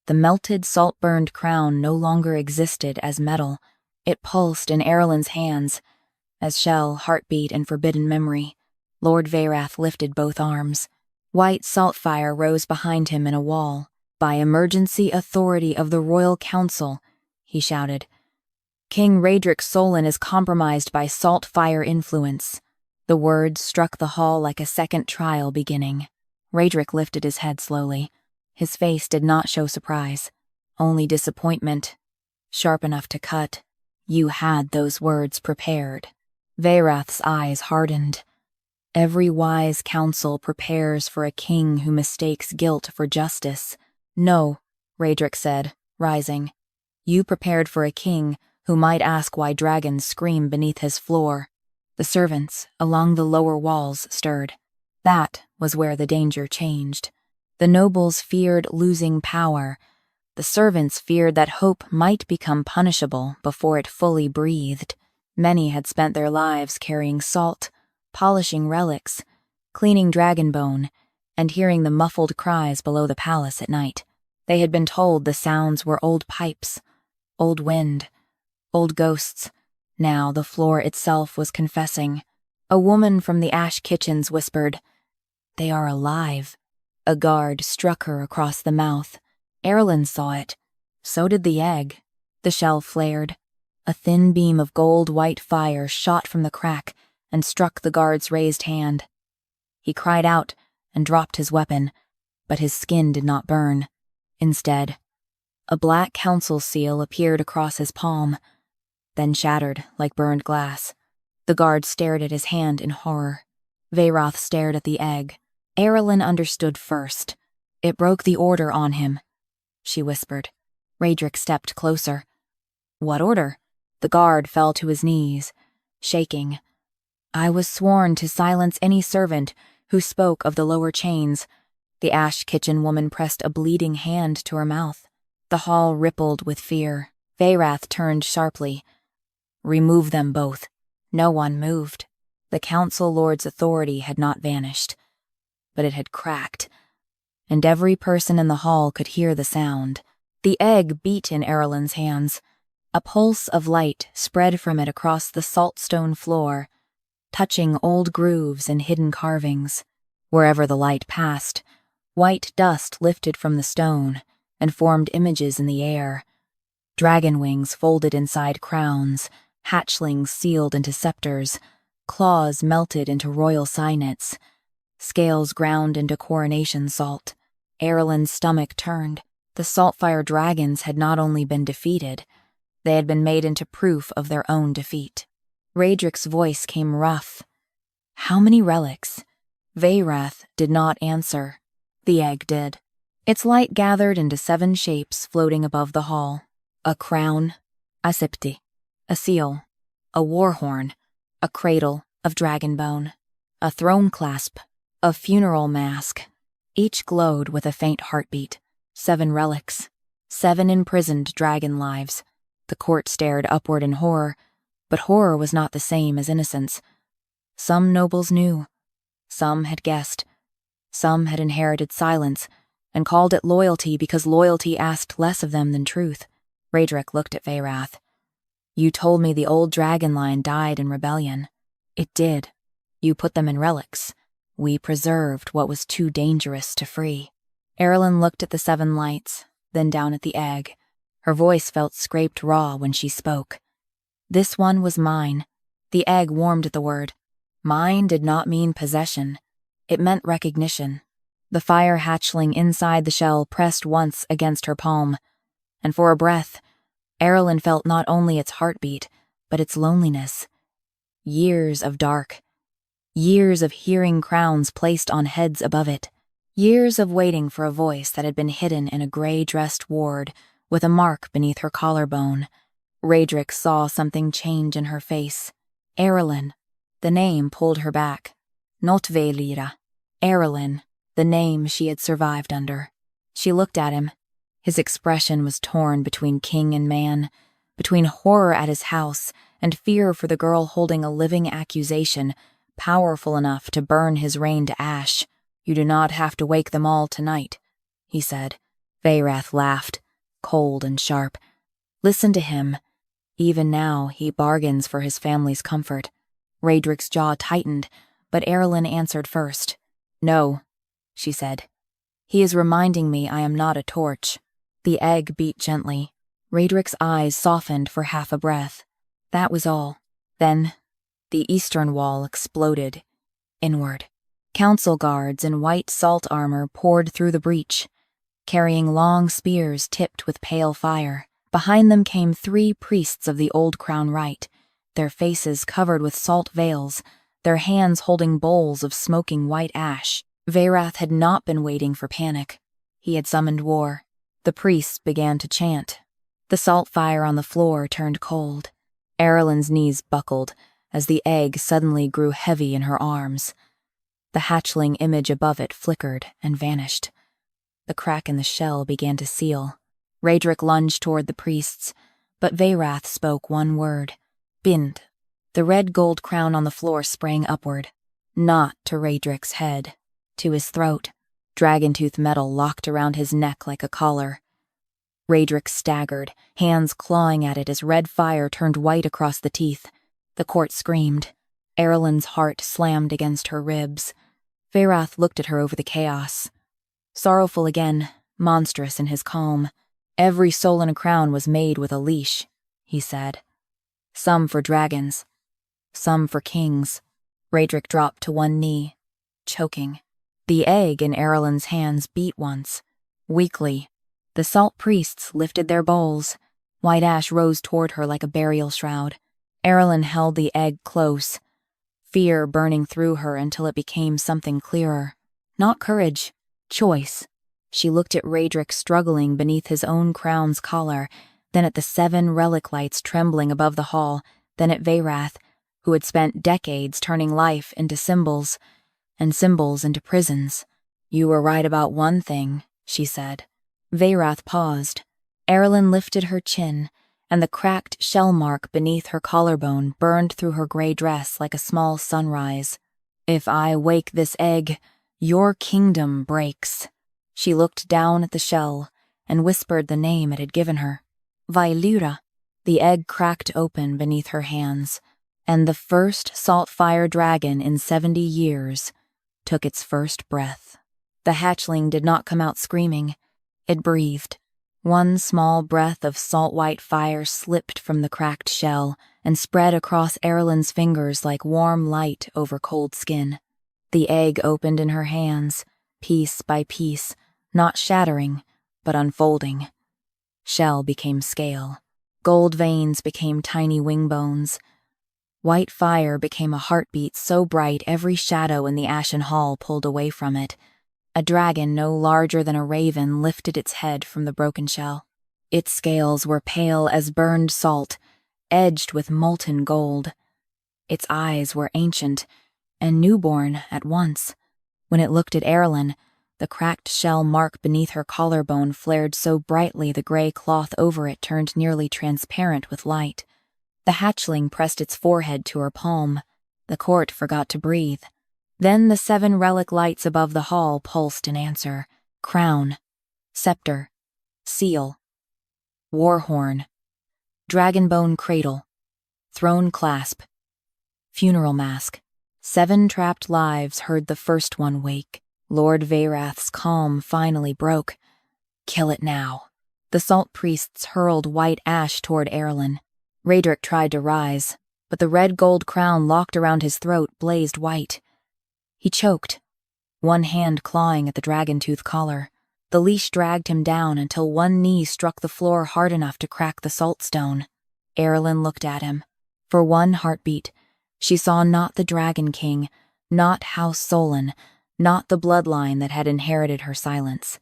The melted, salt-burned crown no longer existed as metal. It pulsed in Aralyn's hands, as shell, heartbeat, and forbidden memory. Lord Veyrath lifted both arms. White salt fire rose behind him in a wall. "By emergency authority of the Royal Council," he shouted, "King Rhaedric Solon is compromised by salt fire influence." The words struck the hall like a second trial beginning. Rhaedric lifted his head slowly. His face did not show surprise, only disappointment. sharp enough to cut. You had those words prepared. Vaerath's eyes hardened. Every wise counsel prepares for a king who mistakes guilt for justice. No, Rhaedric said, rising. You prepared for a king who might ask why dragons scream beneath his floor. The servants along the lower walls stirred. That was where the danger changed. The nobles feared losing power. The servants feared that hope might become punishable before it fully breathed. Many had spent their lives carrying salt, polishing relics, cleaning dragonbone, and hearing the muffled cries below the palace at night. They had been told the sounds were old pipes, old wind, old ghosts. Now the floor itself was confessing. A woman from the ash kitchens whispered, "They are alive." A guard struck her across the mouth. Aralyn saw it. So did the egg. The shell flared. A thin beam of gold-white fire shot from the crack and struck the guard's raised hand. He cried out and dropped his weapon, but his skin did not burn. Instead, a black council seal appeared across his palm, then shattered like burned glass. The guard stared at his hand in horror. Vaerath stared at the egg. Aralyn understood first. It broke the order on him, she whispered. Rhaedric stepped closer. What order? The guard fell to his knees, shaking. I was sworn to silence any servant who spoke of the lower chains. The ash kitchen woman pressed a bleeding hand to her mouth. The hall rippled with fear. Vaerath turned sharply. Remove them both. No one moved. The council lord's authority had not vanished, but it had cracked, and every person in the hall could hear the sound. The egg beat in Aralyn's hands. A pulse of light spread from it across the saltstone floor, touching old grooves and hidden carvings. Wherever the light passed, white dust lifted from the stone and formed images in the air. Dragon wings folded inside crowns, hatchlings sealed into scepters, claws melted into royal signets, scales ground into coronation salt. Aralyn's stomach turned. The saltfire dragons had not only been defeated, they had been made into proof of their own defeat. Rhaedric's voice came rough. How many relics? Vaerath did not answer. The egg did. Its light gathered into 7 shapes floating above the hall. A crown, a sipti, a seal, a war horn, a cradle of dragon bone, a throne clasp, a funeral mask. Each glowed with a faint heartbeat. 7 relics, 7 imprisoned dragon lives. The court stared upward in horror, but horror was not the same as innocence. Some nobles knew. Some had guessed. Some had inherited silence and called it loyalty because loyalty asked less of them than truth. Rhaedric looked at Vaerath. You told me the old dragon line died in rebellion. It did. You put them in relics. We preserved what was too dangerous to free. Aralyn looked at the 7 lights, then down at the egg. Her voice felt scraped raw when she spoke. This one was mine. The egg warmed at the word. Mine did not mean possession. It meant recognition. The fire hatchling inside the shell pressed once against her palm, and for a breath, Aralyn felt not only its heartbeat, but its loneliness. Years of dark. Years of hearing crowns placed on heads above it. Years of waiting for a voice that had been hidden in a gray-dressed ward with a mark beneath her collarbone. Rhaedric saw something change in her face. Aralyn. The name pulled her back. Not Vaelira. Aralyn. The name she had survived under. She looked at him. His expression was torn between king and man, between horror at his house and fear for the girl holding a living accusation powerful enough to burn his reign to ash. You do not have to wake them all tonight, he said. Vaerath laughed, cold and sharp. Listen to him. Even now, he bargains for his family's comfort. Rhaedric's jaw tightened, but Aralyn answered first. No, she said. He is reminding me I am not a torch. The egg beat gently. Rhaedric's eyes softened for half a breath. That was all. Then, the eastern wall exploded. Inward. Council guards in white salt armor poured through the breach, carrying long spears tipped with pale fire. Behind them came 3 priests of the old crown rite, their faces covered with salt veils, their hands holding bowls of smoking white ash. Vaerath had not been waiting for panic. He had summoned war. The priests began to chant. The salt fire on the floor turned cold. Aralyn's knees buckled as the egg suddenly grew heavy in her arms. The hatchling image above it flickered and vanished. The crack in the shell began to seal. Rhaedric lunged toward the priests, but Vaerath spoke one word. Bind. The red gold crown on the floor sprang upward, not to Rhaedric's head, to his throat. Dragontooth metal locked around his neck like a collar. Rhaedric staggered, hands clawing at it as red fire turned white across the teeth. The court screamed. Aralyn's heart slammed against her ribs. Vaerath looked at her over the chaos. Sorrowful again, monstrous in his calm. Every soul in a crown was made with a leash, he said. Some for dragons, some for kings. Rhaedric dropped to one knee, choking. The egg in Aralyn's hands beat once, weakly. The salt priests lifted their bowls. White ash rose toward her like a burial shroud. Aralyn held the egg close, fear burning through her until it became something clearer. Not courage, choice. She looked at Rhaedric struggling beneath his own crown's collar, then at the 7 relic lights trembling above the hall, then at Vaerath, who had spent decades turning life into symbols, and symbols into prisons. You were right about one thing, she said. Vaerath paused. Aralyn lifted her chin, and the cracked shell mark beneath her collarbone burned through her gray dress like a small sunrise. If I wake this egg, your kingdom breaks. She looked down at the shell and whispered the name it had given her. Vailira. The egg cracked open beneath her hands, and the first salt-fire dragon in 70 years took its first breath. The hatchling did not come out screaming. It breathed. One small breath of salt-white fire slipped from the cracked shell and spread across Aralyn's fingers like warm light over cold skin. The egg opened in her hands, piece by piece, not shattering, but unfolding. Shell became scale. Gold veins became tiny wing bones. White fire became a heartbeat so bright every shadow in the ashen hall pulled away from it. A dragon no larger than a raven lifted its head from the broken shell. Its scales were pale as burned salt, edged with molten gold. Its eyes were ancient and newborn at once. When it looked at Aralyn, the cracked shell mark beneath her collarbone flared so brightly the gray cloth over it turned nearly transparent with light. The hatchling pressed its forehead to her palm. The court forgot to breathe. Then the 7 relic lights above the hall pulsed in answer. Crown, scepter, seal, warhorn, dragonbone cradle, throne clasp, funeral mask. 7 trapped lives heard the first one wake. Lord Vaerath's calm finally broke. Kill it now. The salt priests hurled white ash toward Aralyn. Rhaedric tried to rise, but the red gold crown locked around his throat blazed white. He choked, one hand clawing at the dragontooth collar. The leash dragged him down until one knee struck the floor hard enough to crack the salt stone. Aralyn looked at him. For one heartbeat, she saw not the Dragon King, not House Solon, not the bloodline that had inherited her silence.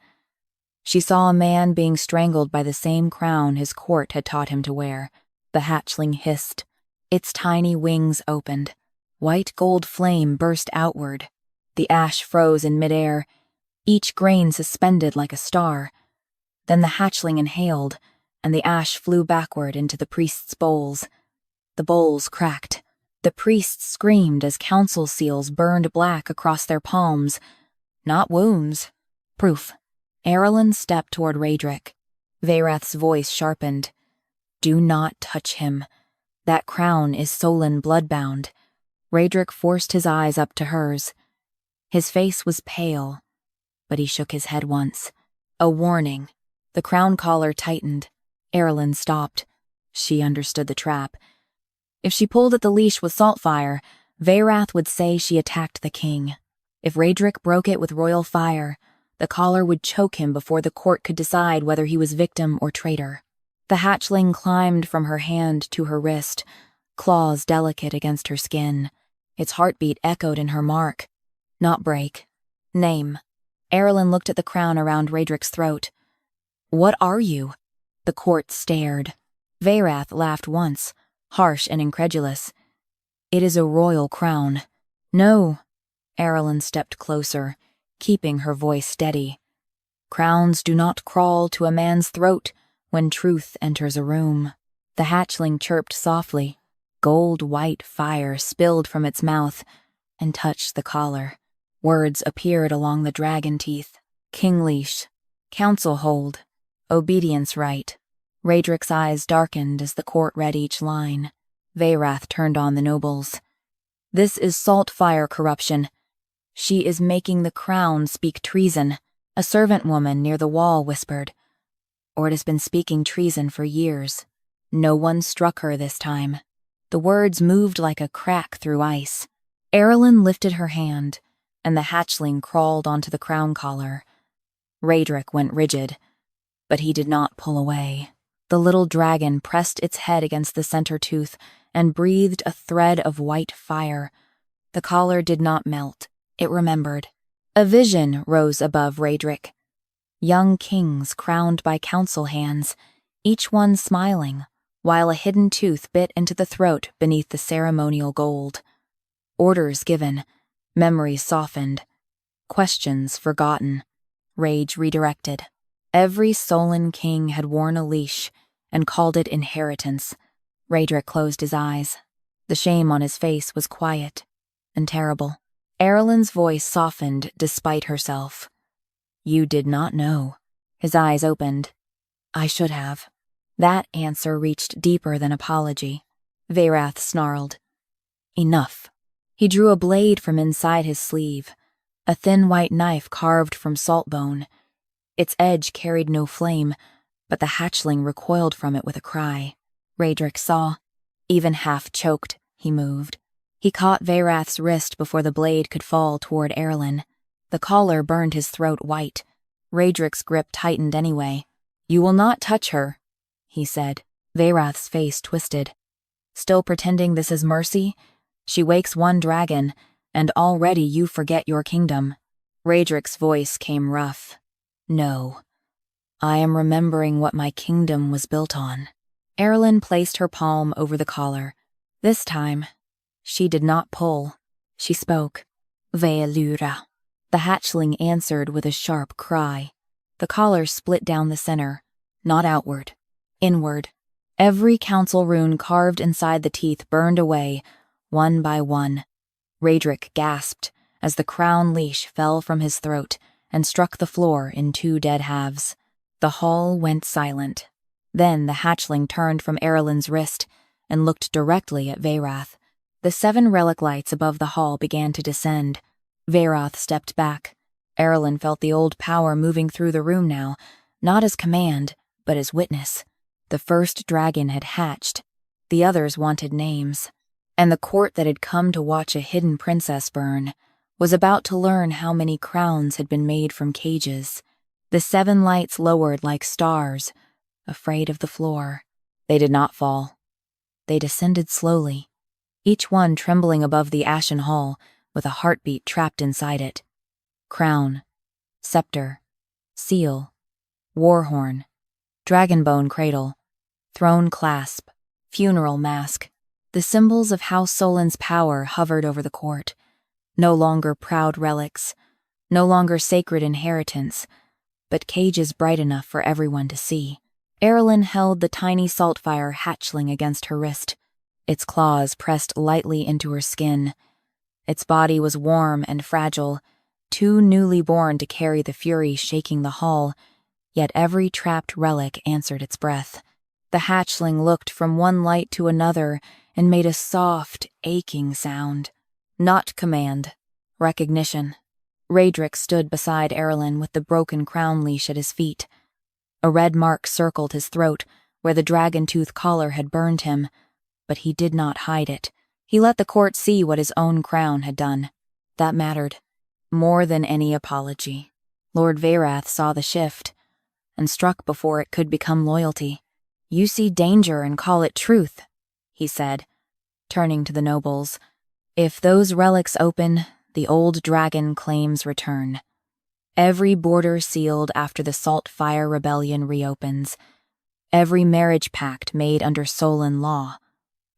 She saw a man being strangled by the same crown his court had taught him to wear. The hatchling hissed. Its tiny wings opened. White gold flame burst outward. The ash froze in midair, each grain suspended like a star. Then the hatchling inhaled, and the ash flew backward into the priest's bowls. The bowls cracked. The priests screamed as council seals burned black across their palms. Not wounds. Proof. Aralyn stepped toward Rhaedric. Vaerath's voice sharpened. Do not touch him. That crown is Solon bloodbound. Rhaedric forced his eyes up to hers. His face was pale, but he shook his head once. A warning. The crown collar tightened. Aralyn stopped. She understood the trap. If she pulled at the leash with saltfire, Vaerath would say she attacked the king. If Rhaedric broke it with royal fire, the collar would choke him before the court could decide whether he was victim or traitor. The hatchling climbed from her hand to her wrist, claws delicate against her skin. Its heartbeat echoed in her mark. Not break. Name. Aralyn looked at the crown around Rhaedric's throat. What are you? The court stared. Veyrath laughed once, harsh and incredulous. It is a royal crown. No. Aralyn stepped closer, keeping her voice steady. Crowns do not crawl to a man's throat when truth enters a room. The hatchling chirped softly. Gold-white fire spilled from its mouth and touched the collar. Words appeared along the dragon teeth. King leash. Council hold. Obedience right. Rhaedric's eyes darkened as the court read each line. Veyrath turned on the nobles. This is saltfire corruption. She is making the crown speak treason, a servant woman near the wall whispered. Or it has been speaking treason for years. No one struck her this time. The words moved like a crack through ice. Aralyn lifted her hand, and the hatchling crawled onto the crown collar. Rhaedric went rigid, but he did not pull away. The little dragon pressed its head against the center tooth and breathed a thread of white fire. The collar did not melt. It remembered. A vision rose above Rhaedric. Young kings crowned by council hands, each one smiling, while a hidden tooth bit into the throat beneath the ceremonial gold. Orders given, memories softened, questions forgotten, rage redirected. Every Solon king had worn a leash and called it inheritance. Rhaedric closed his eyes. The shame on his face was quiet and terrible. Aralyn's voice softened despite herself. You did not know. His eyes opened. I should have. That answer reached deeper than apology. Veyrath snarled. Enough. He drew a blade from inside his sleeve, a thin white knife carved from saltbone. Its edge carried no flame, but the hatchling recoiled from it with a cry. Rhaedric saw. Even half choked, he moved. He caught Veyrath's wrist before the blade could fall toward Aralyn. The collar burned his throat white. Rhaedric's grip tightened anyway. You will not touch her, he said. Veyrath's face twisted. Still pretending this is mercy? She wakes one dragon, and already you forget your kingdom. Rhaedric's voice came rough. No. I am remembering what my kingdom was built on. Aralyn placed her palm over the collar. This time, she did not pull. She spoke. Veilura. The hatchling answered with a sharp cry. The collar split down the center, not outward, inward. Every council rune carved inside the teeth burned away, one by one. Rhaedric gasped as the crown leash fell from his throat and struck the floor in two dead halves. The hall went silent. Then the hatchling turned from Aralyn's wrist and looked directly at Veyrath. The 7 relic lights above the hall began to descend. Veyrath stepped back. Aralyn felt the old power moving through the room now, not as command, but as witness. The first dragon had hatched. The others wanted names. And the court that had come to watch a hidden princess burn was about to learn how many crowns had been made from cages. The 7 lights lowered like stars, afraid of the floor. They did not fall. They descended slowly, each one trembling above the ashen hall with a heartbeat trapped inside it. Crown, scepter, seal, warhorn, dragonbone cradle, throne clasp, funeral mask. The symbols of House Solon's power hovered over the court. No longer proud relics, no longer sacred inheritance, but cages bright enough for everyone to see. Aralyn held the tiny saltfire hatchling against her wrist. Its claws pressed lightly into her skin. Its body was warm and fragile, too newly born to carry the fury shaking the hall, yet every trapped relic answered its breath. The hatchling looked from one light to another and made a soft, aching sound. Not command. Recognition. Rhaedric stood beside Aralyn with the broken crown leash at his feet. A red mark circled his throat, where the dragon-tooth collar had burned him, but he did not hide it. He let the court see what his own crown had done. That mattered. More than any apology. Lord Veyrath saw the shift, and struck before it could become loyalty. You see danger and call it truth, he said, turning to the nobles. If those relics open, the old dragon claims return. Every border sealed after the Saltfire Rebellion reopens. Every marriage pact made under Solon law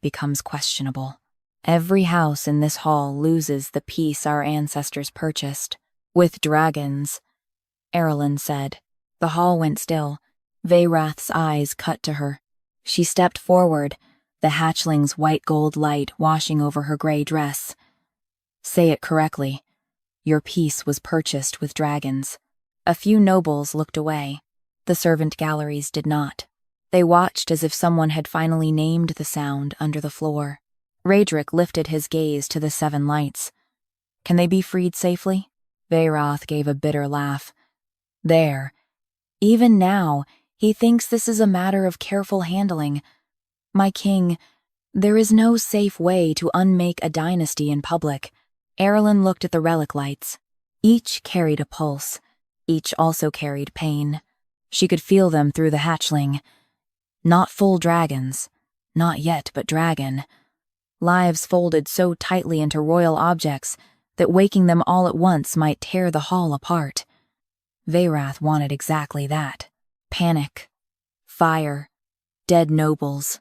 becomes questionable. Every house in this hall loses the peace our ancestors purchased. With dragons, Aralyn said. The hall went still. Vaerath's eyes cut to her. She stepped forward, the hatchling's white gold light washing over her gray dress. Say it correctly. Your peace was purchased with dragons. A few nobles looked away. The servant galleries did not. They watched as if someone had finally named the sound under the floor. Rhaedric lifted his gaze to the 7 lights. Can they be freed safely? Vaerath gave a bitter laugh. There. Even now, he thinks this is a matter of careful handling. My king, there is no safe way to unmake a dynasty in public. Aralyn looked at the relic lights. Each carried a pulse. Each also carried pain. She could feel them through the hatchling. Not full dragons. Not yet, but dragon. Lives folded so tightly into royal objects that waking them all at once might tear the hall apart. Vaerath wanted exactly that. Panic. Fire. Dead nobles.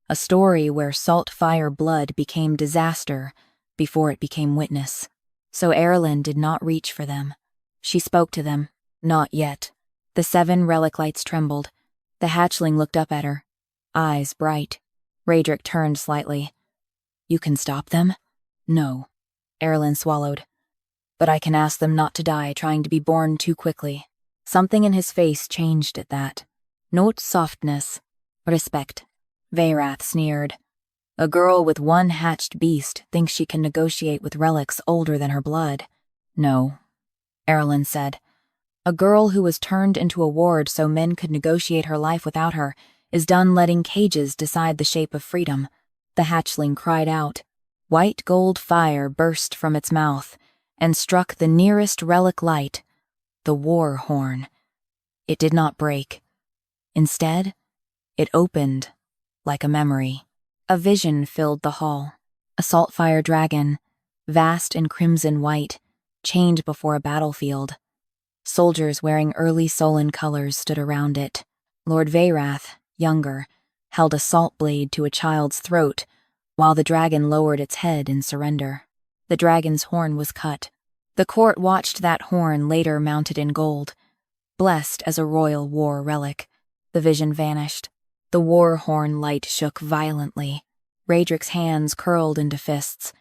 A story where Saltfire blood became disaster before it became witness. So Aralyn did not reach for them. She spoke to them. Not yet. The 7 relic lights trembled. The hatchling looked up at her. Eyes bright. Rhaedric turned slightly. You can stop them? No. Aralyn swallowed. But I can ask them not to die trying to be born too quickly. Something in his face changed at that. Not softness. Respect. Vaerath sneered. A girl with one hatched beast thinks she can negotiate with relics older than her blood. No, Aralyn said. A girl who was turned into a ward so men could negotiate her life without her is done letting cages decide the shape of freedom. The hatchling cried out. White gold fire burst from its mouth and struck the nearest relic light, the war horn. It did not break. Instead, it opened like a memory. A vision filled the hall. A saltfire dragon, vast and crimson white, chained before a battlefield. Soldiers wearing early Solon colors stood around it. Lord Vaerath, younger, held a salt blade to a child's throat, while the dragon lowered its head in surrender. The dragon's horn was cut. The court watched that horn later mounted in gold. Blessed as a royal war relic, the vision vanished. The war horn light shook violently. Rhaedric's hands curled into fists.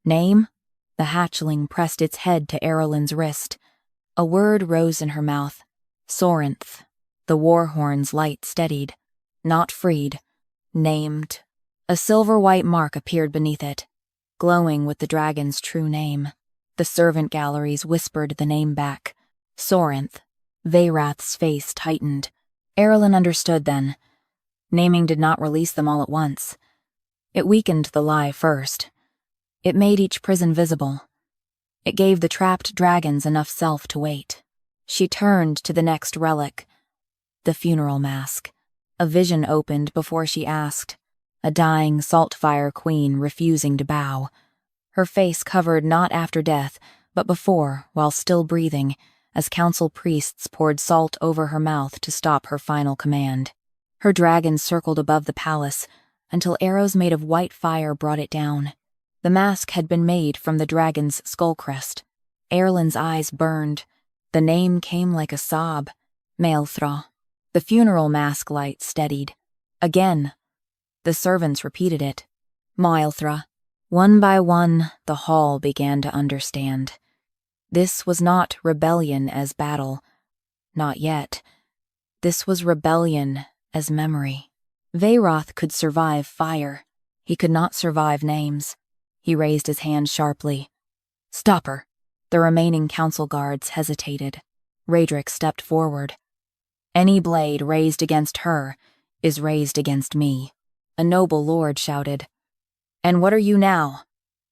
Name? The hatchling pressed its head to Aralyn's wrist. A word rose in her mouth. Sorinth. The war horn's light steadied. Not freed. Named. A silver-white mark appeared beneath it, glowing with the dragon's true name. The servant galleries whispered the name back. Sorinth. Vaerath's face tightened. Aralyn understood then. Naming did not release them all at once. It weakened the lie first. It made each prison visible. It gave the trapped dragons enough self to wait. She turned to the next relic. The funeral mask. A vision opened before she asked. A dying saltfire queen refusing to bow. Her face covered not after death, but before, while still breathing, as council priests poured salt over her mouth to stop her final command. Her dragon circled above the palace until arrows made of white fire brought it down. The mask had been made from the dragon's skull crest. Aralyn's eyes burned. The name came like a sob. Maelthra. The funeral mask light steadied. Again. The servants repeated it. Maelthra. One by one, the hall began to understand. This was not rebellion as battle. Not yet. This was rebellion as memory. Vaerath could survive fire. He could not survive names. He raised his hand sharply. Stop her. The remaining council guards hesitated. Rhaedric stepped forward. Any blade raised against her is raised against me. A noble lord shouted. And what are you now?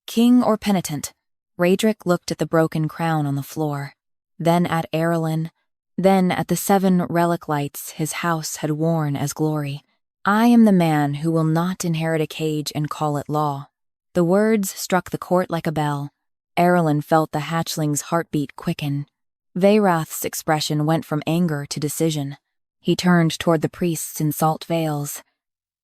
King or penitent? Rhaedric looked at the broken crown on the floor, then at Aralyn, then at the 7 relic lights his house had worn as glory. I am the man who will not inherit a cage and call it law. The words struck the court like a bell. Aralyn felt the hatchling's heartbeat quicken. Vaerath's expression went from anger to decision. He turned toward the priests in salt veils.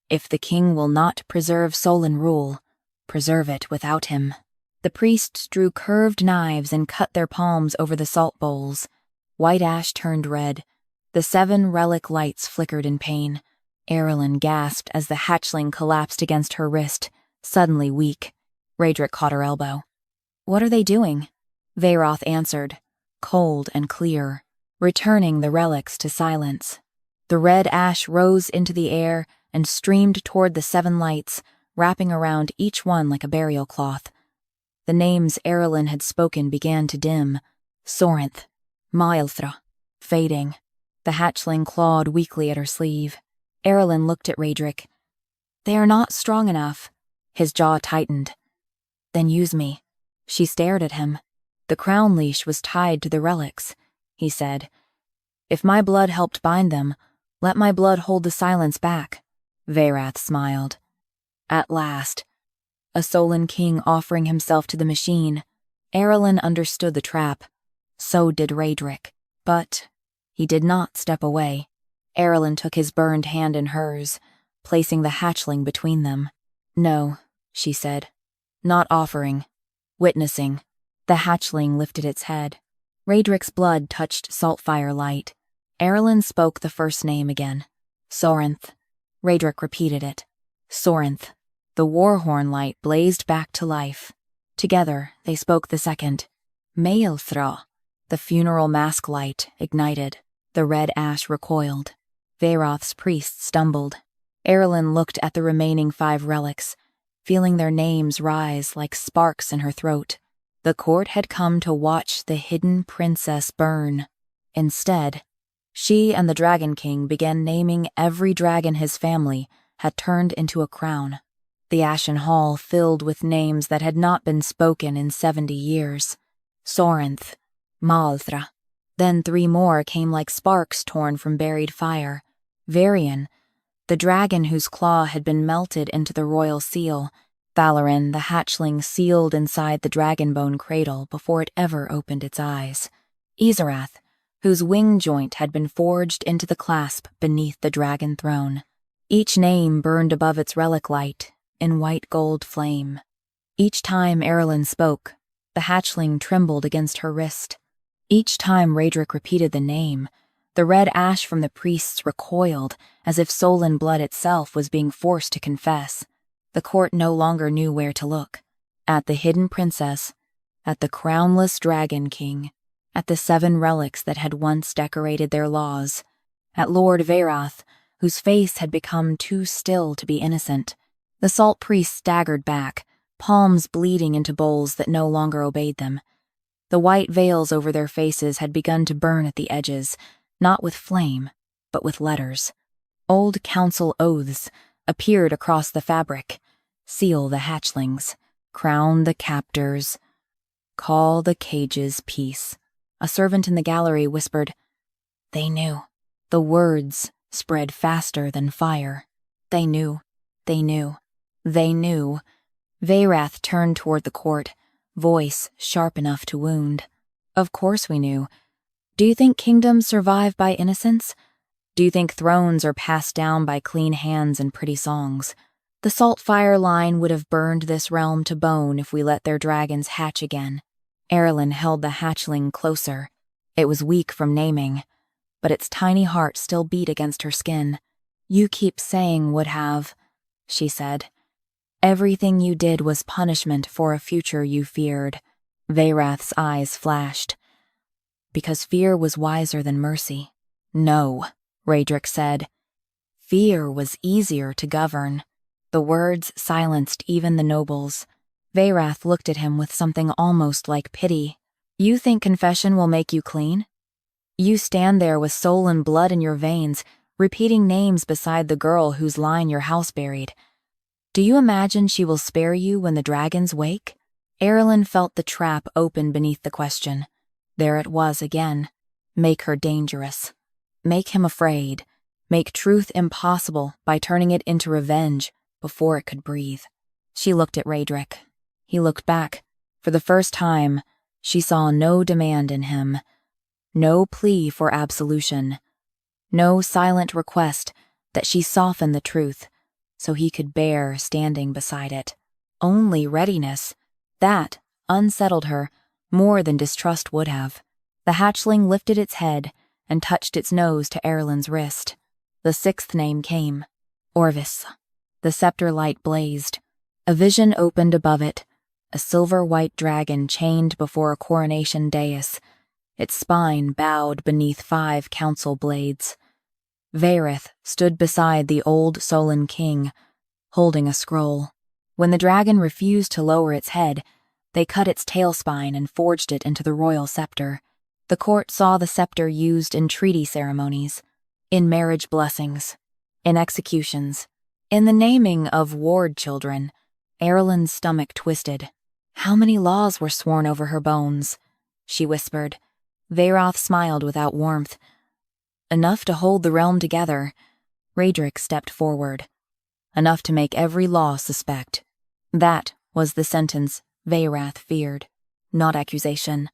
If the king will not preserve Solon rule, preserve it without him. The priests drew curved knives and cut their palms over the salt bowls. White ash turned red. The 7 relic lights flickered in pain. Aralyn gasped as the hatchling collapsed against her wrist, suddenly weak. Rhaedric caught her elbow. What are they doing? Vaerath answered, cold and clear, returning the relics to silence. The red ash rose into the air and streamed toward the 7 lights, wrapping around each one like a burial cloth. The names Aralyn had spoken began to dim. Sorinth, Maelthra, fading. The hatchling clawed weakly at her sleeve. Aralyn looked at Rhaedric. They are not strong enough. His jaw tightened. Then use me. She stared at him. The crown leash was tied to the relics, he said. If my blood helped bind them, let my blood hold the silence back. Vaerath smiled. At last. A Solon king offering himself to the machine. Aralyn understood the trap. So did Rhaedric. But he did not step away. Aralyn took his burned hand in hers, placing the hatchling between them. No, she said. Not offering. Witnessing. The hatchling lifted its head. Rhaedric's blood touched saltfire light. Aralyn spoke the first name again. Sorinth. Rhaedric repeated it. Sorinth. The warhorn light blazed back to life. Together, they spoke the second. Maelthra. The funeral mask light ignited. The red ash recoiled. Vaerath's priests stumbled. Aralyn looked at the remaining 5 relics, feeling their names rise like sparks in her throat. The court had come to watch the hidden princess burn. Instead, she and the Dragon King began naming every dragon his family had turned into a crown. The Ashen Hall filled with names that had not been spoken in 70 years. Sorinth, Maelthra. Then 3 more came like sparks torn from buried fire. Varian, the dragon whose claw had been melted into the royal seal. Valoran, the hatchling sealed inside the dragonbone cradle before it ever opened its eyes. Izarath, whose wing joint had been forged into the clasp beneath the dragon throne. Each name burned above its relic light in white gold flame. Each time Aralyn spoke, the hatchling trembled against her wrist. Each time Rhaedric repeated the name, the red ash from the priests recoiled as if Solon blood itself was being forced to confess. The court no longer knew where to look. At the hidden princess, at the crownless dragon king, at the 7 relics that had once decorated their laws, at Lord Vaerath, whose face had become too still to be innocent. The salt priests staggered back, palms bleeding into bowls that no longer obeyed them. The white veils over their faces had begun to burn at the edges, not with flame, but with letters. Old council oaths appeared across the fabric. Seal the hatchlings, crown the captors, call the cages peace. A servant in the gallery whispered, They knew. The words spread faster than fire. They knew. They knew. They knew. Vaerath turned toward the court, voice sharp enough to wound. Of course we knew. Do you think kingdoms survive by innocence? Do you think thrones are passed down by clean hands and pretty songs? The saltfire line would have burned this realm to bone if we let their dragons hatch again. Aralyn held the hatchling closer. It was weak from naming, but its tiny heart still beat against her skin. You keep saying would have, she said. Everything you did was punishment for a future you feared. Vaerath's eyes flashed. Because fear was wiser than mercy. No, Rhaedric said. Fear was easier to govern. The words silenced even the nobles. Vaerath looked at him with something almost like pity. You think confession will make you clean? You stand there with soul and blood in your veins, repeating names beside the girl whose line your house buried. Do you imagine she will spare you when the dragons wake? Aralyn felt the trap open beneath the question. There it was again. Make her dangerous. Make him afraid. make truth impossible by turning it into revenge before it could breathe. She looked at Rhaedric. He looked back. For the first time, she saw no demand in him, no plea for absolution, no silent request that she soften the truth so he could bear standing beside it. Only readiness. That unsettled her more than distrust would have. The hatchling lifted its head and touched its nose to Aralyn's wrist. The sixth name came. Orvis. The scepter light blazed. A vision opened above it, a silver-white dragon chained before a coronation dais, its spine bowed beneath 5 council blades. Vareth stood beside the old Solon king, holding a scroll. When the dragon refused to lower its head, they cut its tail spine and forged it into the royal scepter. The court saw the scepter used in treaty ceremonies, in marriage blessings, in executions, in the naming of ward children. Aralyn's stomach twisted. How many laws were sworn over her bones? She whispered. Varoth smiled without warmth. Enough to hold the realm together. Rhaedric stepped forward. Enough to make every law suspect. That was the sentence Varoth feared. Not accusation.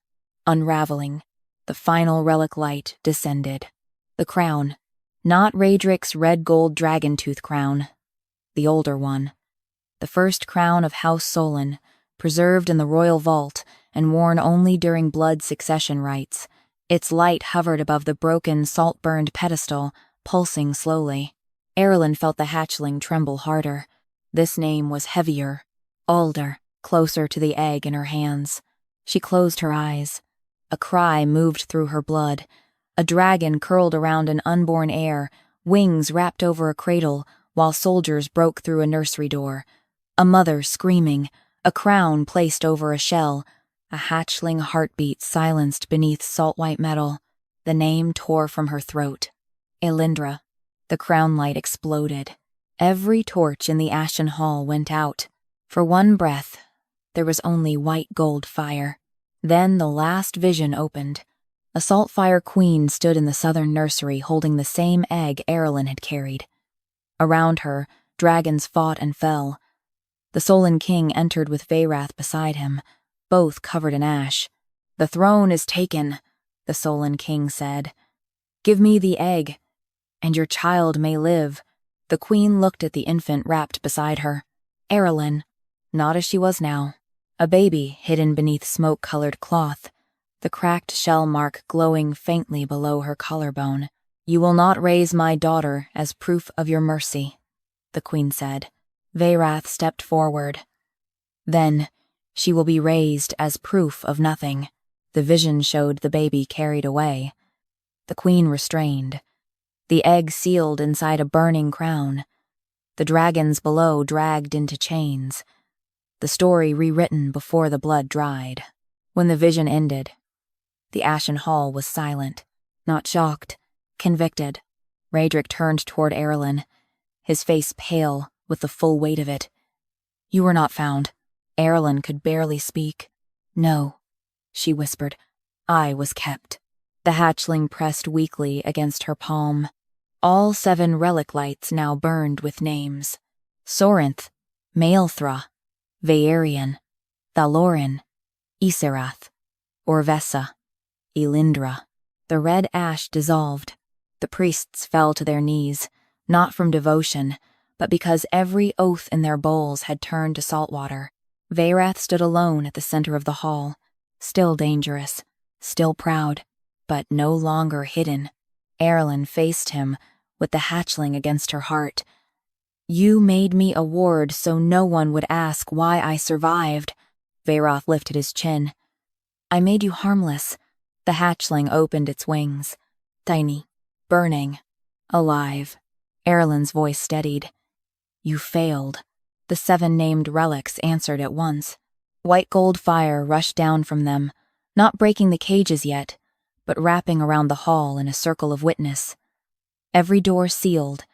Unraveling. The final relic light descended. The crown. Not Rhaedric's red gold dragon tooth crown. The older one. The first crown of House Solon, preserved in the royal vault and worn only during blood succession rites. Its light hovered above the broken, salt-burned pedestal, pulsing slowly. Aralyn felt the hatchling tremble harder. This name was heavier. Alder, closer to the egg in her hands. She closed her eyes. A cry moved through her blood. A dragon curled around an unborn heir, wings wrapped over a cradle, while soldiers broke through a nursery door. A mother screaming, a crown placed over a shell, a hatchling heartbeat silenced beneath salt-white metal. The name tore from her throat. Elindra. The crown light exploded. Every torch in the Ashen Hall went out. For one breath, there was only white gold fire. Then the last vision opened. A saltfire queen stood in the southern nursery holding the same egg Aralyn had carried. Around her, dragons fought and fell. The Solon king entered with Varoth beside him, both covered in ash. "The throne is taken," the Solon king said. "Give me the egg, and your child may live." The queen looked at the infant wrapped beside her. Aralyn, not as she was now. A baby hidden beneath smoke-colored cloth, the cracked shell mark glowing faintly below her collarbone. "You will not raise my daughter as proof of your mercy," the queen said. Varoth stepped forward. "Then she will be raised as proof of nothing." The vision showed the baby carried away. The queen restrained. The egg sealed inside a burning crown. The dragons below dragged into chains. The story rewritten before the blood dried. When the vision ended, the Ashen Hall was silent, not shocked, convicted. Rhaedric turned toward Aralyn, his face pale with the full weight of it. "You were not found." Aralyn could barely speak. "No," she whispered. "I was kept." The hatchling pressed weakly against her palm. All 7 relic lights now burned with names. Sorinth, Maelthra, Vaerian, Thalorin, Iserath, Orvessa, Elindra. The red ash dissolved. The priests fell to their knees, not from devotion, but because every oath in their bowls had turned to salt water. Varoth stood alone at the center of the hall, still dangerous, still proud, but no longer hidden. Aralyn faced him, with the hatchling against her heart. "You made me a ward so no one would ask why I survived." Varoth lifted his chin. "I made you harmless." The hatchling opened its wings. Tiny, burning, alive. Aralyn's voice steadied. "You failed." The 7 named relics answered at once. White gold fire rushed down from them, not breaking the cages yet, but wrapping around the hall in a circle of witness. Every door sealed,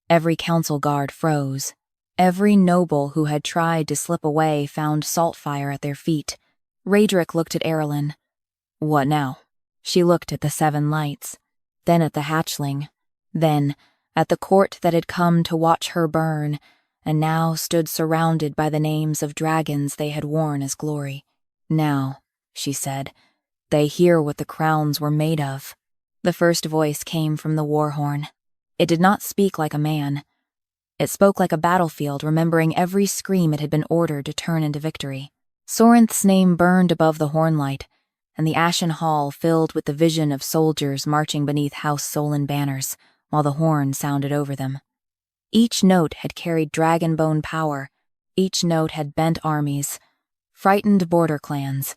every council guard froze. Every noble who had tried to slip away found salt fire at their feet. Rhaedric looked at Aralyn. "What now?" She looked at the 7 lights, then at the hatchling, then at the court that had come to watch her burn, and now stood surrounded by the names of dragons they had worn as glory. "Now," she said, "they hear what the crowns were made of." The first voice came from the war horn. It did not speak like a man. It spoke like a battlefield, remembering every scream it had been ordered to turn into victory. Sorinth's name burned above the hornlight, and the ashen hall filled with the vision of soldiers marching beneath House Solon banners, while the horn sounded over them. Each note had carried dragonbone power, each note had bent armies, frightened border clans,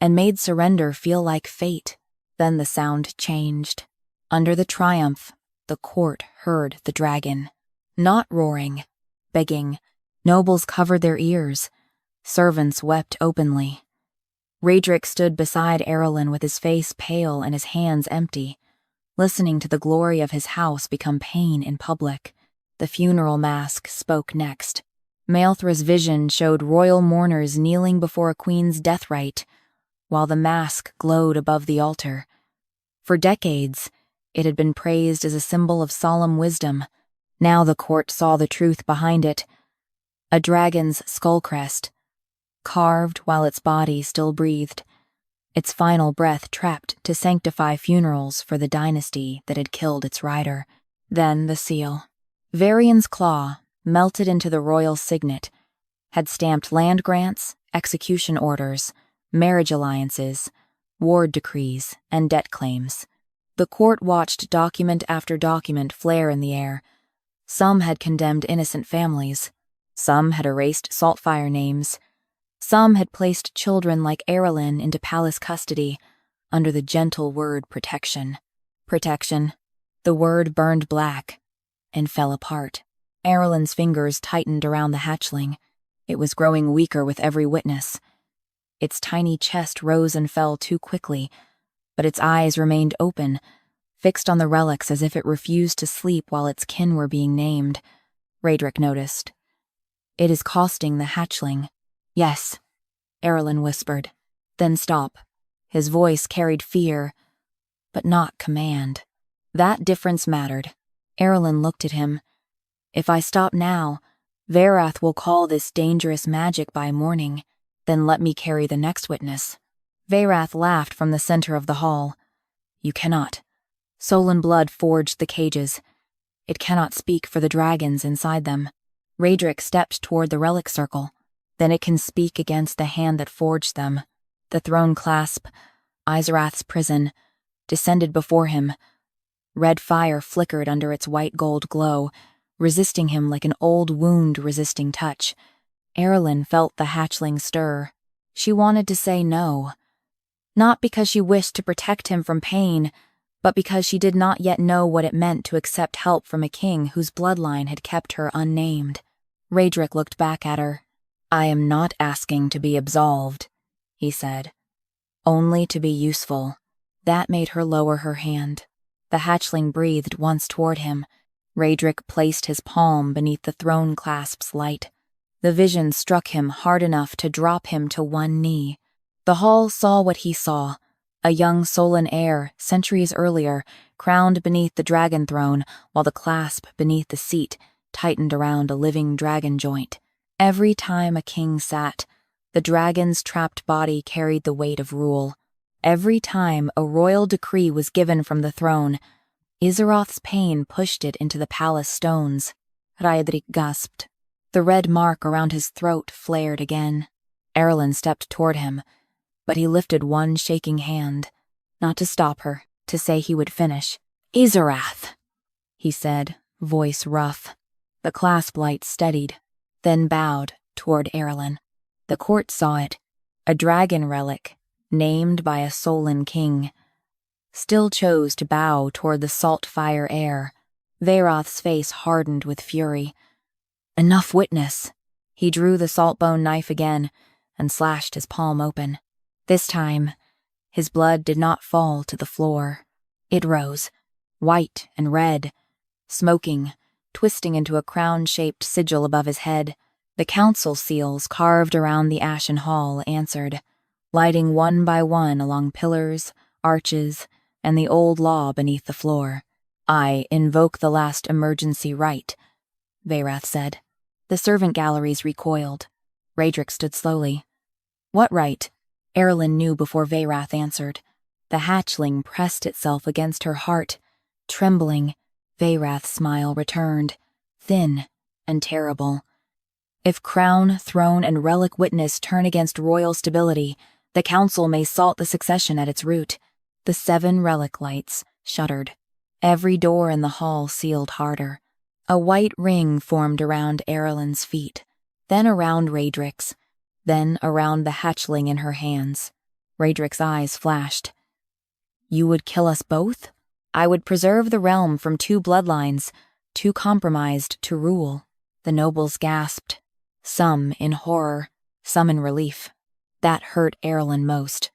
and made surrender feel like fate. Then the sound changed. Under the triumph, the court heard the dragon. Not roaring, begging. Nobles covered their ears. Servants wept openly. Rhaedric stood beside Aralyn with his face pale and his hands empty, listening to the glory of his house become pain in public. The funeral mask spoke next. Maelthra's vision showed royal mourners kneeling before a queen's death rite, while the mask glowed above the altar. For decades, it had been praised as a symbol of solemn wisdom. Now the court saw the truth behind it. A dragon's skull crest, carved while its body still breathed, its final breath trapped to sanctify funerals for the dynasty that had killed its rider. Then the seal. Varian's claw, melted into the royal signet, had stamped land grants, execution orders, marriage alliances, ward decrees, and debt claims. The court watched document after document flare in the air. Some had condemned innocent families. Some had erased Saltfire names. Some had placed children like Aralyn into palace custody under the gentle word protection. Protection. The word burned black and fell apart. Aralyn's fingers tightened around the hatchling. It was growing weaker with every witness. Its tiny chest rose and fell too quickly, but its eyes remained open, fixed on the relics as if it refused to sleep while its kin were being named. Rhaedric noticed. "It is costing the hatchling." "Yes," Aralyn whispered. "Then stop." His voice carried fear, but not command. That difference mattered. Aralyn looked at him. "If I stop now, Varath will call this dangerous magic by morning. Then let me carry the next witness." Varath laughed from the center of the hall. "You cannot. Solon blood forged the cages. It cannot speak for the dragons inside them." Rhaedric stepped toward the relic circle. "Then it can speak against the hand that forged them." The throne clasp, Izarath's prison, descended before him. Red fire flickered under its white gold glow, resisting him like an old wound resisting touch. Aralyn felt the hatchling stir. She wanted to say no. Not because she wished to protect him from pain, but because she did not yet know what it meant to accept help from a king whose bloodline had kept her unnamed. Rhaedric looked back at her. "I am not asking to be absolved," he said. "Only to be useful." That made her lower her hand. The hatchling breathed once toward him. Rhaedric placed his palm beneath the throne clasp's light. The vision struck him hard enough to drop him to one knee. The hall saw what he saw. A young Solon heir, centuries earlier, crowned beneath the dragon throne, while the clasp beneath the seat tightened around a living dragon joint. Every time a king sat, the dragon's trapped body carried the weight of rule. Every time a royal decree was given from the throne, Izaroth's pain pushed it into the palace stones. Rhaedric gasped. The red mark around his throat flared again. Aralyn stepped toward him, but he lifted one shaking hand, not to stop her, to say he would finish. "Izarath," he said, voice rough. The clasp light steadied, then bowed toward Aralyn. The court saw it, a dragon relic, named by a Solon king. Still chose to bow toward the Saltfire heir. Varath's face hardened with fury. "Enough witness." He drew the saltbone knife again and slashed his palm open. This time, his blood did not fall to the floor. It rose, white and red, smoking, twisting into a crown-shaped sigil above his head. The council seals carved around the ashen hall answered, lighting one by one along pillars, arches, and the old law beneath the floor. I invoke the last emergency right, Varath said. The servant galleries recoiled. Rhaedric stood slowly. What right? Aralyn knew before Varath answered. The hatchling pressed itself against her heart. Trembling, Varath's smile returned, thin and terrible. If crown, throne, and relic witness turn against royal stability, the council may salt the succession at its root. The 7 relic lights shuddered. Every door in the hall sealed harder. A white ring formed around Aralyn's feet, then around Rhaedric's, then around the hatchling in her hands. Rhaedric's eyes flashed. You would kill us both? I would preserve the realm from 2 bloodlines, too compromised to rule. The nobles gasped, some in horror, some in relief. That hurt Aralyn most.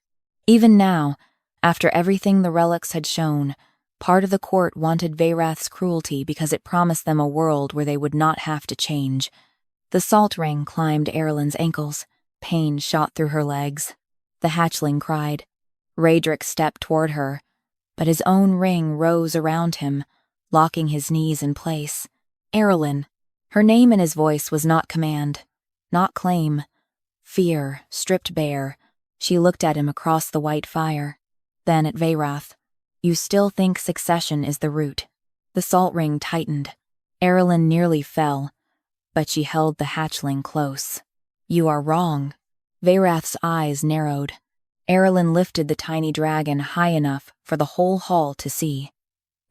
Even now, after everything the relics had shown, part of the court wanted Varath's cruelty because it promised them a world where they would not have to change. The salt ring climbed Aralyn's ankles. Pain shot through her legs. The hatchling cried. Rhaedric stepped toward her, but his own ring rose around him, locking his knees in place. Aralyn. Her name in his voice was not command, not claim. Fear, stripped bare. She looked at him across the white fire. Then at Varath. You still think succession is the root. The salt ring tightened. Aralyn nearly fell, but she held the hatchling close. You are wrong. Varath's eyes narrowed. Aralyn lifted the tiny dragon high enough for the whole hall to see.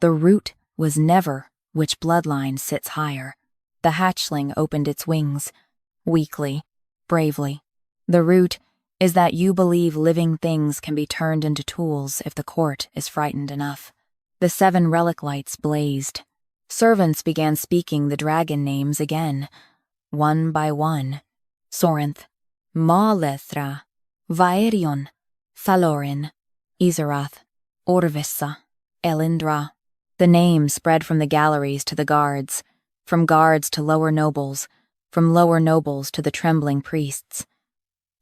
The root was never which bloodline sits higher. The hatchling opened its wings, weakly, bravely. The root is that you believe living things can be turned into tools if the court is frightened enough. The 7 relic lights blazed. Servants began speaking the dragon names again, one by one. Sorinth, Malethra, Vaerion, Thalorin, Izarath, Orvissa, Elindra. The names spread from the galleries to the guards, from guards to lower nobles, from lower nobles to the trembling priests.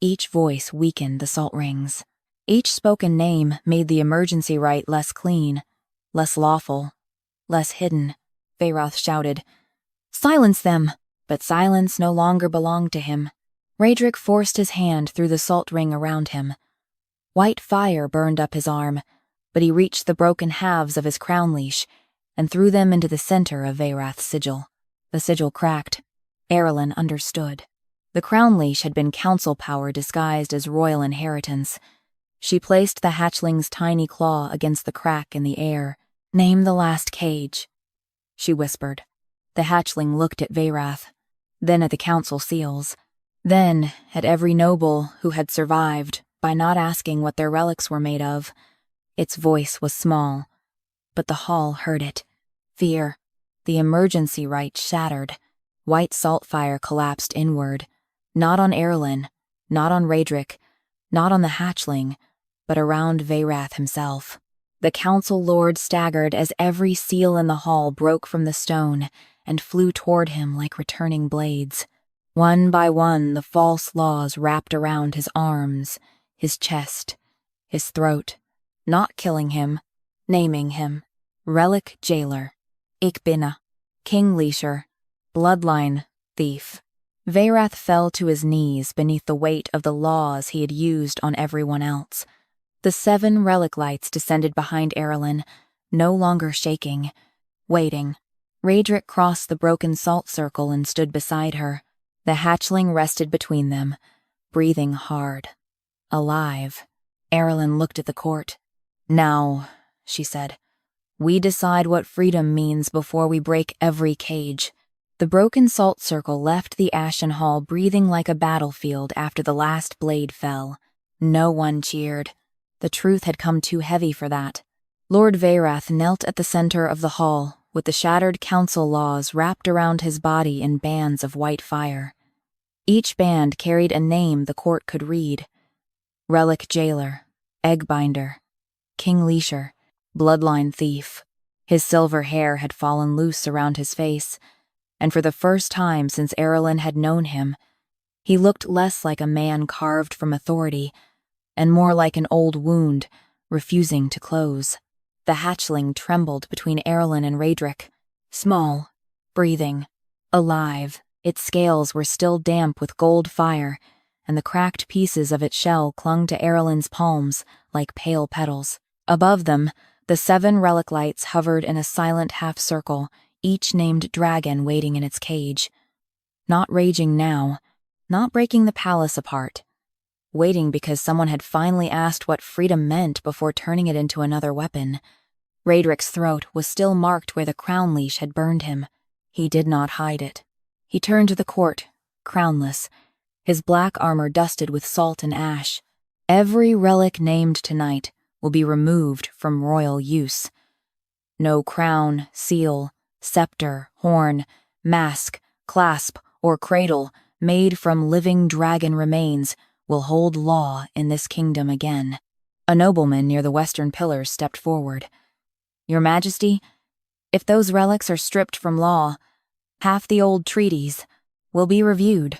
Each voice weakened the salt rings. Each spoken name made the emergency rite less clean, less lawful, less hidden. Varath shouted, Silence them! But silence no longer belonged to him. Rhaedric forced his hand through the salt ring around him. White fire burned up his arm, but he reached the broken halves of his crown leash and threw them into the center of Varath's sigil. The sigil cracked. Aralyn understood. The crown leash had been council power disguised as royal inheritance. She placed the hatchling's tiny claw against the crack in the air. Name the last cage, she whispered. The hatchling looked at Varath, then at the council seals, then at every noble who had survived by not asking what their relics were made of. Its voice was small, but the hall heard it. Fear. The emergency rite shattered. White salt fire collapsed inward. Not on Aralyn, not on Rhaedric, not on the hatchling, but around Varath himself. The council lord staggered as every seal in the hall broke from the stone and flew toward him like returning blades. One by one, the false laws wrapped around his arms, his chest, his throat, not killing him, naming him. Relic jailer, Ikbina, King Leasher, bloodline thief. Varath fell to his knees beneath the weight of the laws he had used on everyone else. The 7 relic lights descended behind Aralyn, no longer shaking, waiting. Rhaedric crossed the broken salt circle and stood beside her. The hatchling rested between them, breathing hard. Alive. Aralyn looked at the court. Now, she said, we decide what freedom means before we break every cage. The broken salt circle left the Ashen Hall breathing like a battlefield after the last blade fell. No one cheered. The truth had come too heavy for that. Lord Varath knelt at the center of the hall, with the shattered council laws wrapped around his body in bands of white fire. Each band carried a name the court could read. Relic Jailer, Eggbinder, King Leasher, Bloodline Thief. His silver hair had fallen loose around his face, and for the first time since Aralyn had known him, he looked less like a man carved from authority, and more like an old wound, refusing to close. The hatchling trembled between Aralyn and Rhaedric. Small, breathing, alive, its scales were still damp with gold fire, and the cracked pieces of its shell clung to Aralyn's palms like pale petals. Above them, the 7 relic lights hovered in a silent half-circle, each named dragon waiting in its cage. Not raging now, not breaking the palace apart. Waiting because someone had finally asked what freedom meant before turning it into another weapon. Rhaedric's throat was still marked where the crown leash had burned him. He did not hide it. He turned to the court, crownless, his black armor dusted with salt and ash. Every relic named tonight will be removed from royal use. No crown, seal, scepter, horn, mask, clasp, or cradle made from living dragon remains will hold law in this kingdom again. A nobleman near the western pillars stepped forward. Your Majesty, if those relics are stripped from law, half the old treaties will be reviewed,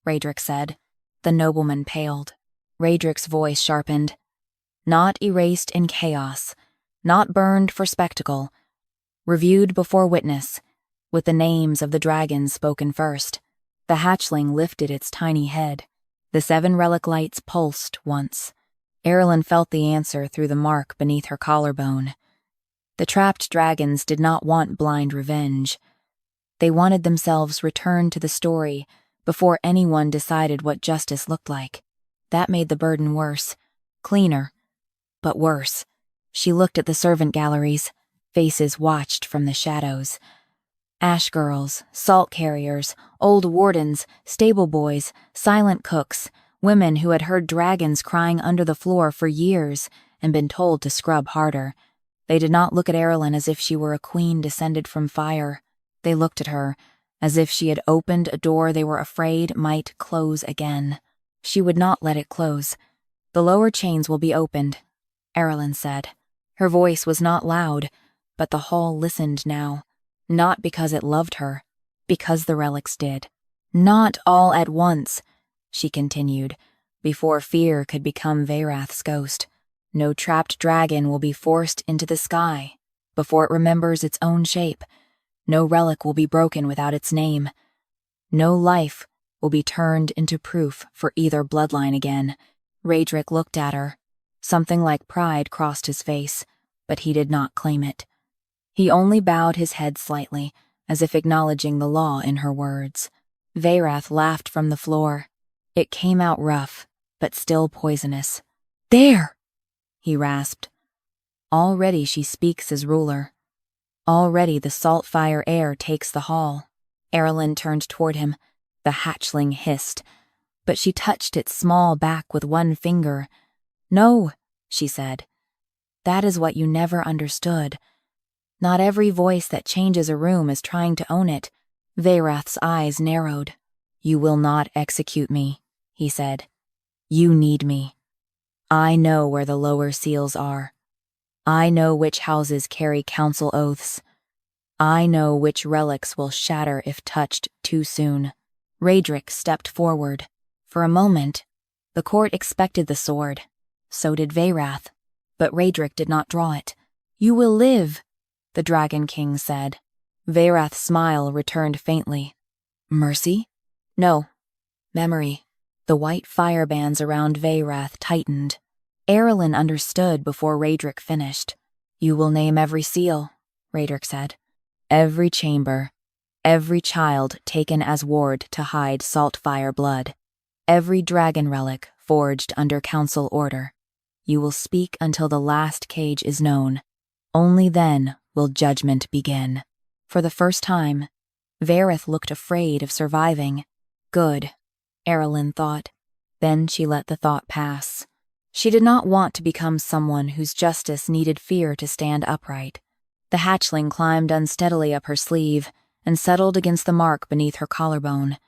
Rhaedric said. The nobleman paled. Rhaedric's voice sharpened. Not erased in chaos, not burned for spectacle, reviewed before witness, with the names of the dragons spoken first. The hatchling lifted its tiny head. The 7 relic lights pulsed once. Aralyn felt the answer through the mark beneath her collarbone. The trapped dragons did not want blind revenge. They wanted themselves returned to the story before anyone decided what justice looked like. That made the burden worse. Cleaner, but worse. She looked at the servant galleries. Faces watched from the shadows. Ash girls, salt carriers, old wardens, stable boys, silent cooks, women who had heard dragons crying under the floor for years and been told to scrub harder. They did not look at Aralyn as if she were a queen descended from fire. They looked at her as if she had opened a door they were afraid might close again. She would not let it close. The lower chains will be opened, Aralyn said. Her voice was not loud, but the hall listened now. Not because it loved her, because the relics did. Not all at once, she continued, before fear could become Vaerath's ghost. No trapped dragon will be forced into the sky before it remembers its own shape. No relic will be broken without its name. No life will be turned into proof for either bloodline again. Rhaedric looked at her. Something like pride crossed his face, but he did not claim it. He only bowed his head slightly, as if acknowledging the law in her words. Vaerath laughed from the floor. It came out rough, but still poisonous. There! He rasped. Already she speaks as ruler. Already the saltfire air takes the hall. Aralyn turned toward him. The hatchling hissed, but she touched its small back with one finger. No, she said. That is what you never understood. Not every voice that changes a room is trying to own it. Vaerath's eyes narrowed. You will not execute me, he said. You need me. I know where the lower seals are. I know which houses carry council oaths. I know which relics will shatter if touched too soon. Rhaedric stepped forward. For a moment, the court expected the sword. So did Vaerath. But Rhaedric did not draw it. You will live, the Dragon King said. Vaerath's smile returned faintly. Mercy? No. Memory. The white fire bands around Vaerath tightened. Aralyn understood before Rhaedric finished. You will name every seal, Rhaedric said. Every chamber. Every child taken as ward to hide saltfire blood. Every dragon relic forged under council order. You will speak until the last cage is known. Only then will judgment begin. For the first time, Vaerath looked afraid of surviving. Good, Aralyn thought. Then she let the thought pass. She did not want to become someone whose justice needed fear to stand upright. The hatchling climbed unsteadily up her sleeve and settled against the mark beneath her collarbone.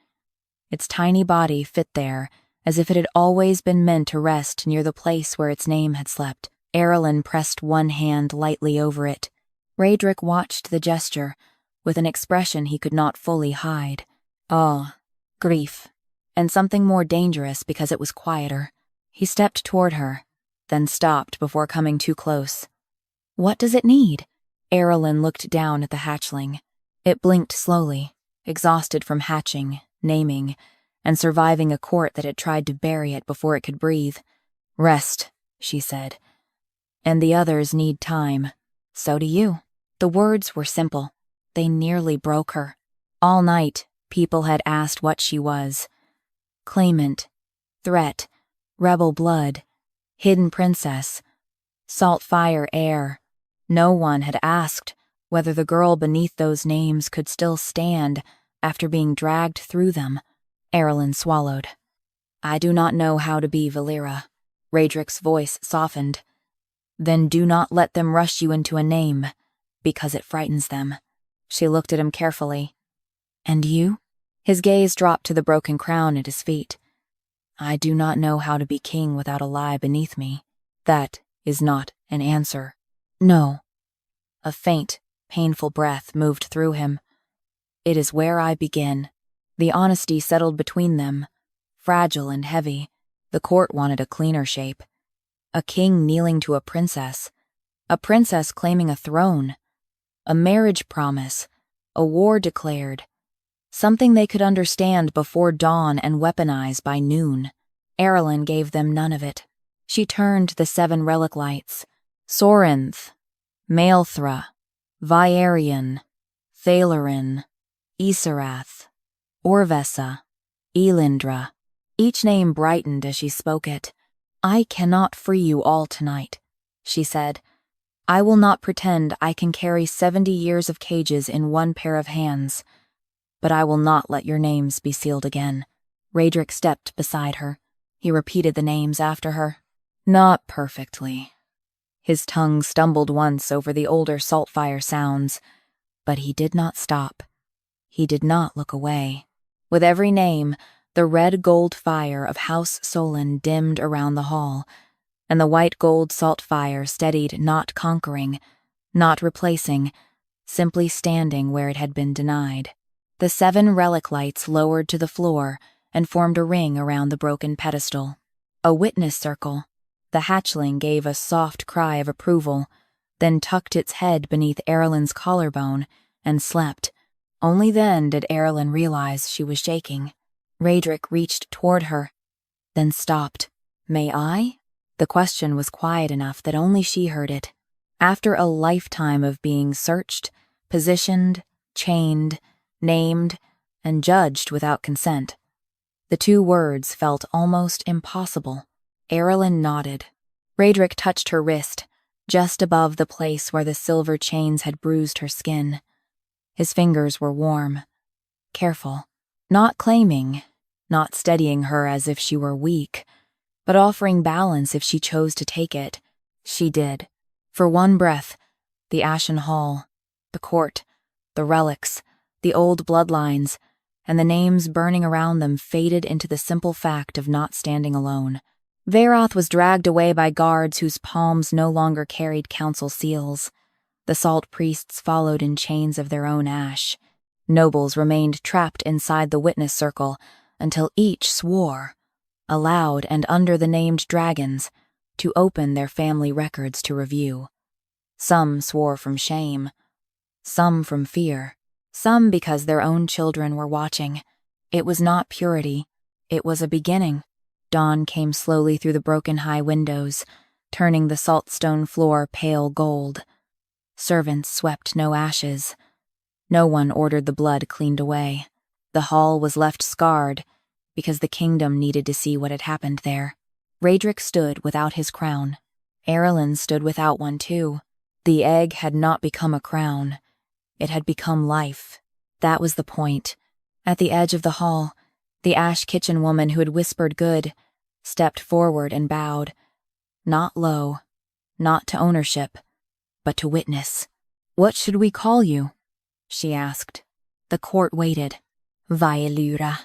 Its tiny body fit there, as if it had always been meant to rest near the place where its name had slept. Aralyn pressed one hand lightly over it. Rhaedric watched the gesture, with an expression he could not fully hide. Awe, grief, and something more dangerous because it was quieter. He stepped toward her, then stopped before coming too close. What does it need? Aralyn looked down at the hatchling. It blinked slowly, exhausted from hatching, naming, and surviving a court that had tried to bury it before it could breathe. Rest, she said. And the others need time. So do you. The words were simple. They nearly broke her. All night, people had asked what she was. Claimant, threat, rebel blood, hidden princess, saltfire heir. No one had asked whether the girl beneath those names could still stand after being dragged through them. Aralyn swallowed. I do not know how to be Valera. Rhaedric's voice softened. Then do not let them rush you into a name, because it frightens them. She looked at him carefully. And you? His gaze dropped to the broken crown at his feet. I do not know how to be king without a lie beneath me. That is not an answer. No. A faint, painful breath moved through him. It is where I begin. The honesty settled between them, fragile and heavy. The court wanted a cleaner shape. A king kneeling to a princess claiming a throne, a marriage promise, a war declared, something they could understand before dawn and weaponize by noon. Aralyn gave them none of it. She turned the 7 relic lights: Sorinth, Maelthra, Vierion, Thalerin, Isarath, Orvessa, Elindra. Each name brightened as she spoke it. I cannot free you all tonight, she said. I will not pretend I can carry 70 years of cages in one pair of hands. But I will not let your names be sealed again. Rhaedric stepped beside her. He repeated the names after her. Not perfectly. His tongue stumbled once over the older saltfire sounds, but he did not stop. He did not look away. With every name, the red-gold fire of House Solon dimmed around the hall, and the white-gold salt fire steadied, not conquering, not replacing, simply standing where it had been denied. The 7 relic lights lowered to the floor and formed a ring around the broken pedestal. A witness circle. The hatchling gave a soft cry of approval, then tucked its head beneath Aralyn's collarbone and slept. Only then did Aralyn realize she was shaking. Rhaedric reached toward her, then stopped. May I? The question was quiet enough that only she heard it. After a lifetime of being searched, positioned, chained, named, and judged without consent, the 2 words felt almost impossible. Aralyn nodded. Rhaedric touched her wrist, just above the place where the silver chains had bruised her skin. His fingers were warm, careful, not claiming, not steadying her as if she were weak, but offering balance if she chose to take it. She did. For one breath, the Ashen Hall, the court, the relics, the old bloodlines, and the names burning around them faded into the simple fact of not standing alone. Varoth was dragged away by guards whose palms no longer carried council seals. The salt priests followed in chains of their own ash. Nobles remained trapped inside the witness circle until each swore, aloud and under the named dragons, to open their family records to review. Some swore from shame, some from fear, some because their own children were watching. It was not purity, it was a beginning. Dawn came slowly through the broken high windows, turning the saltstone floor pale gold. Servants swept no ashes. No one ordered the blood cleaned away. The hall was left scarred, because the kingdom needed to see what had happened there. Rhaedric stood without his crown. Aralyn stood without one too. The egg had not become a crown. It had become life. That was the point. At the edge of the hall, the ash kitchen woman who had whispered good stepped forward and bowed. Not low, not to ownership, but to witness. What should we call you? She asked. The court waited. Vaelura,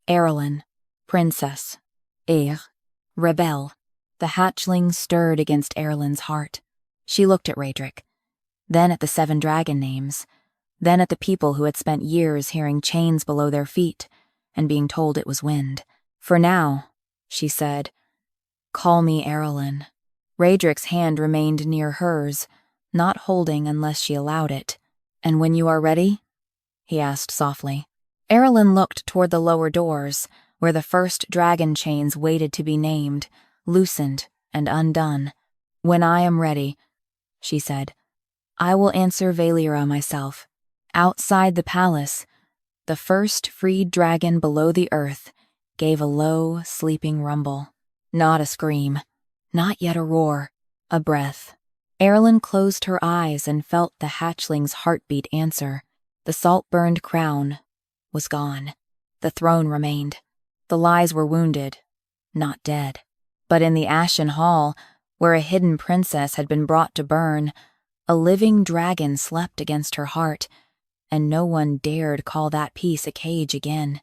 Aralyn, princess, heir, rebel. The hatchling stirred against Aralyn's heart. She looked at Rhaedric, then at the 7 dragon names, then at the people who had spent years hearing chains below their feet and being told it was wind. For now, she said, call me Aralyn. Rhaedric's hand remained near hers, not holding unless she allowed it. "And when you are ready?" he asked softly. Aralyn looked toward the lower doors, where the first dragon chains waited to be named, loosened and undone. "When I am ready," she said, "I will answer Valera myself." Outside the palace, the first freed dragon below the earth gave a low, sleeping rumble. Not a scream, not yet a roar, a breath. Aralyn closed her eyes and felt the hatchling's heartbeat answer. The salt-burned crown was gone. The throne remained. The lies were wounded, not dead. But in the Ashen Hall, where a hidden princess had been brought to burn, a living dragon slept against her heart, and no one dared call that peace a cage again.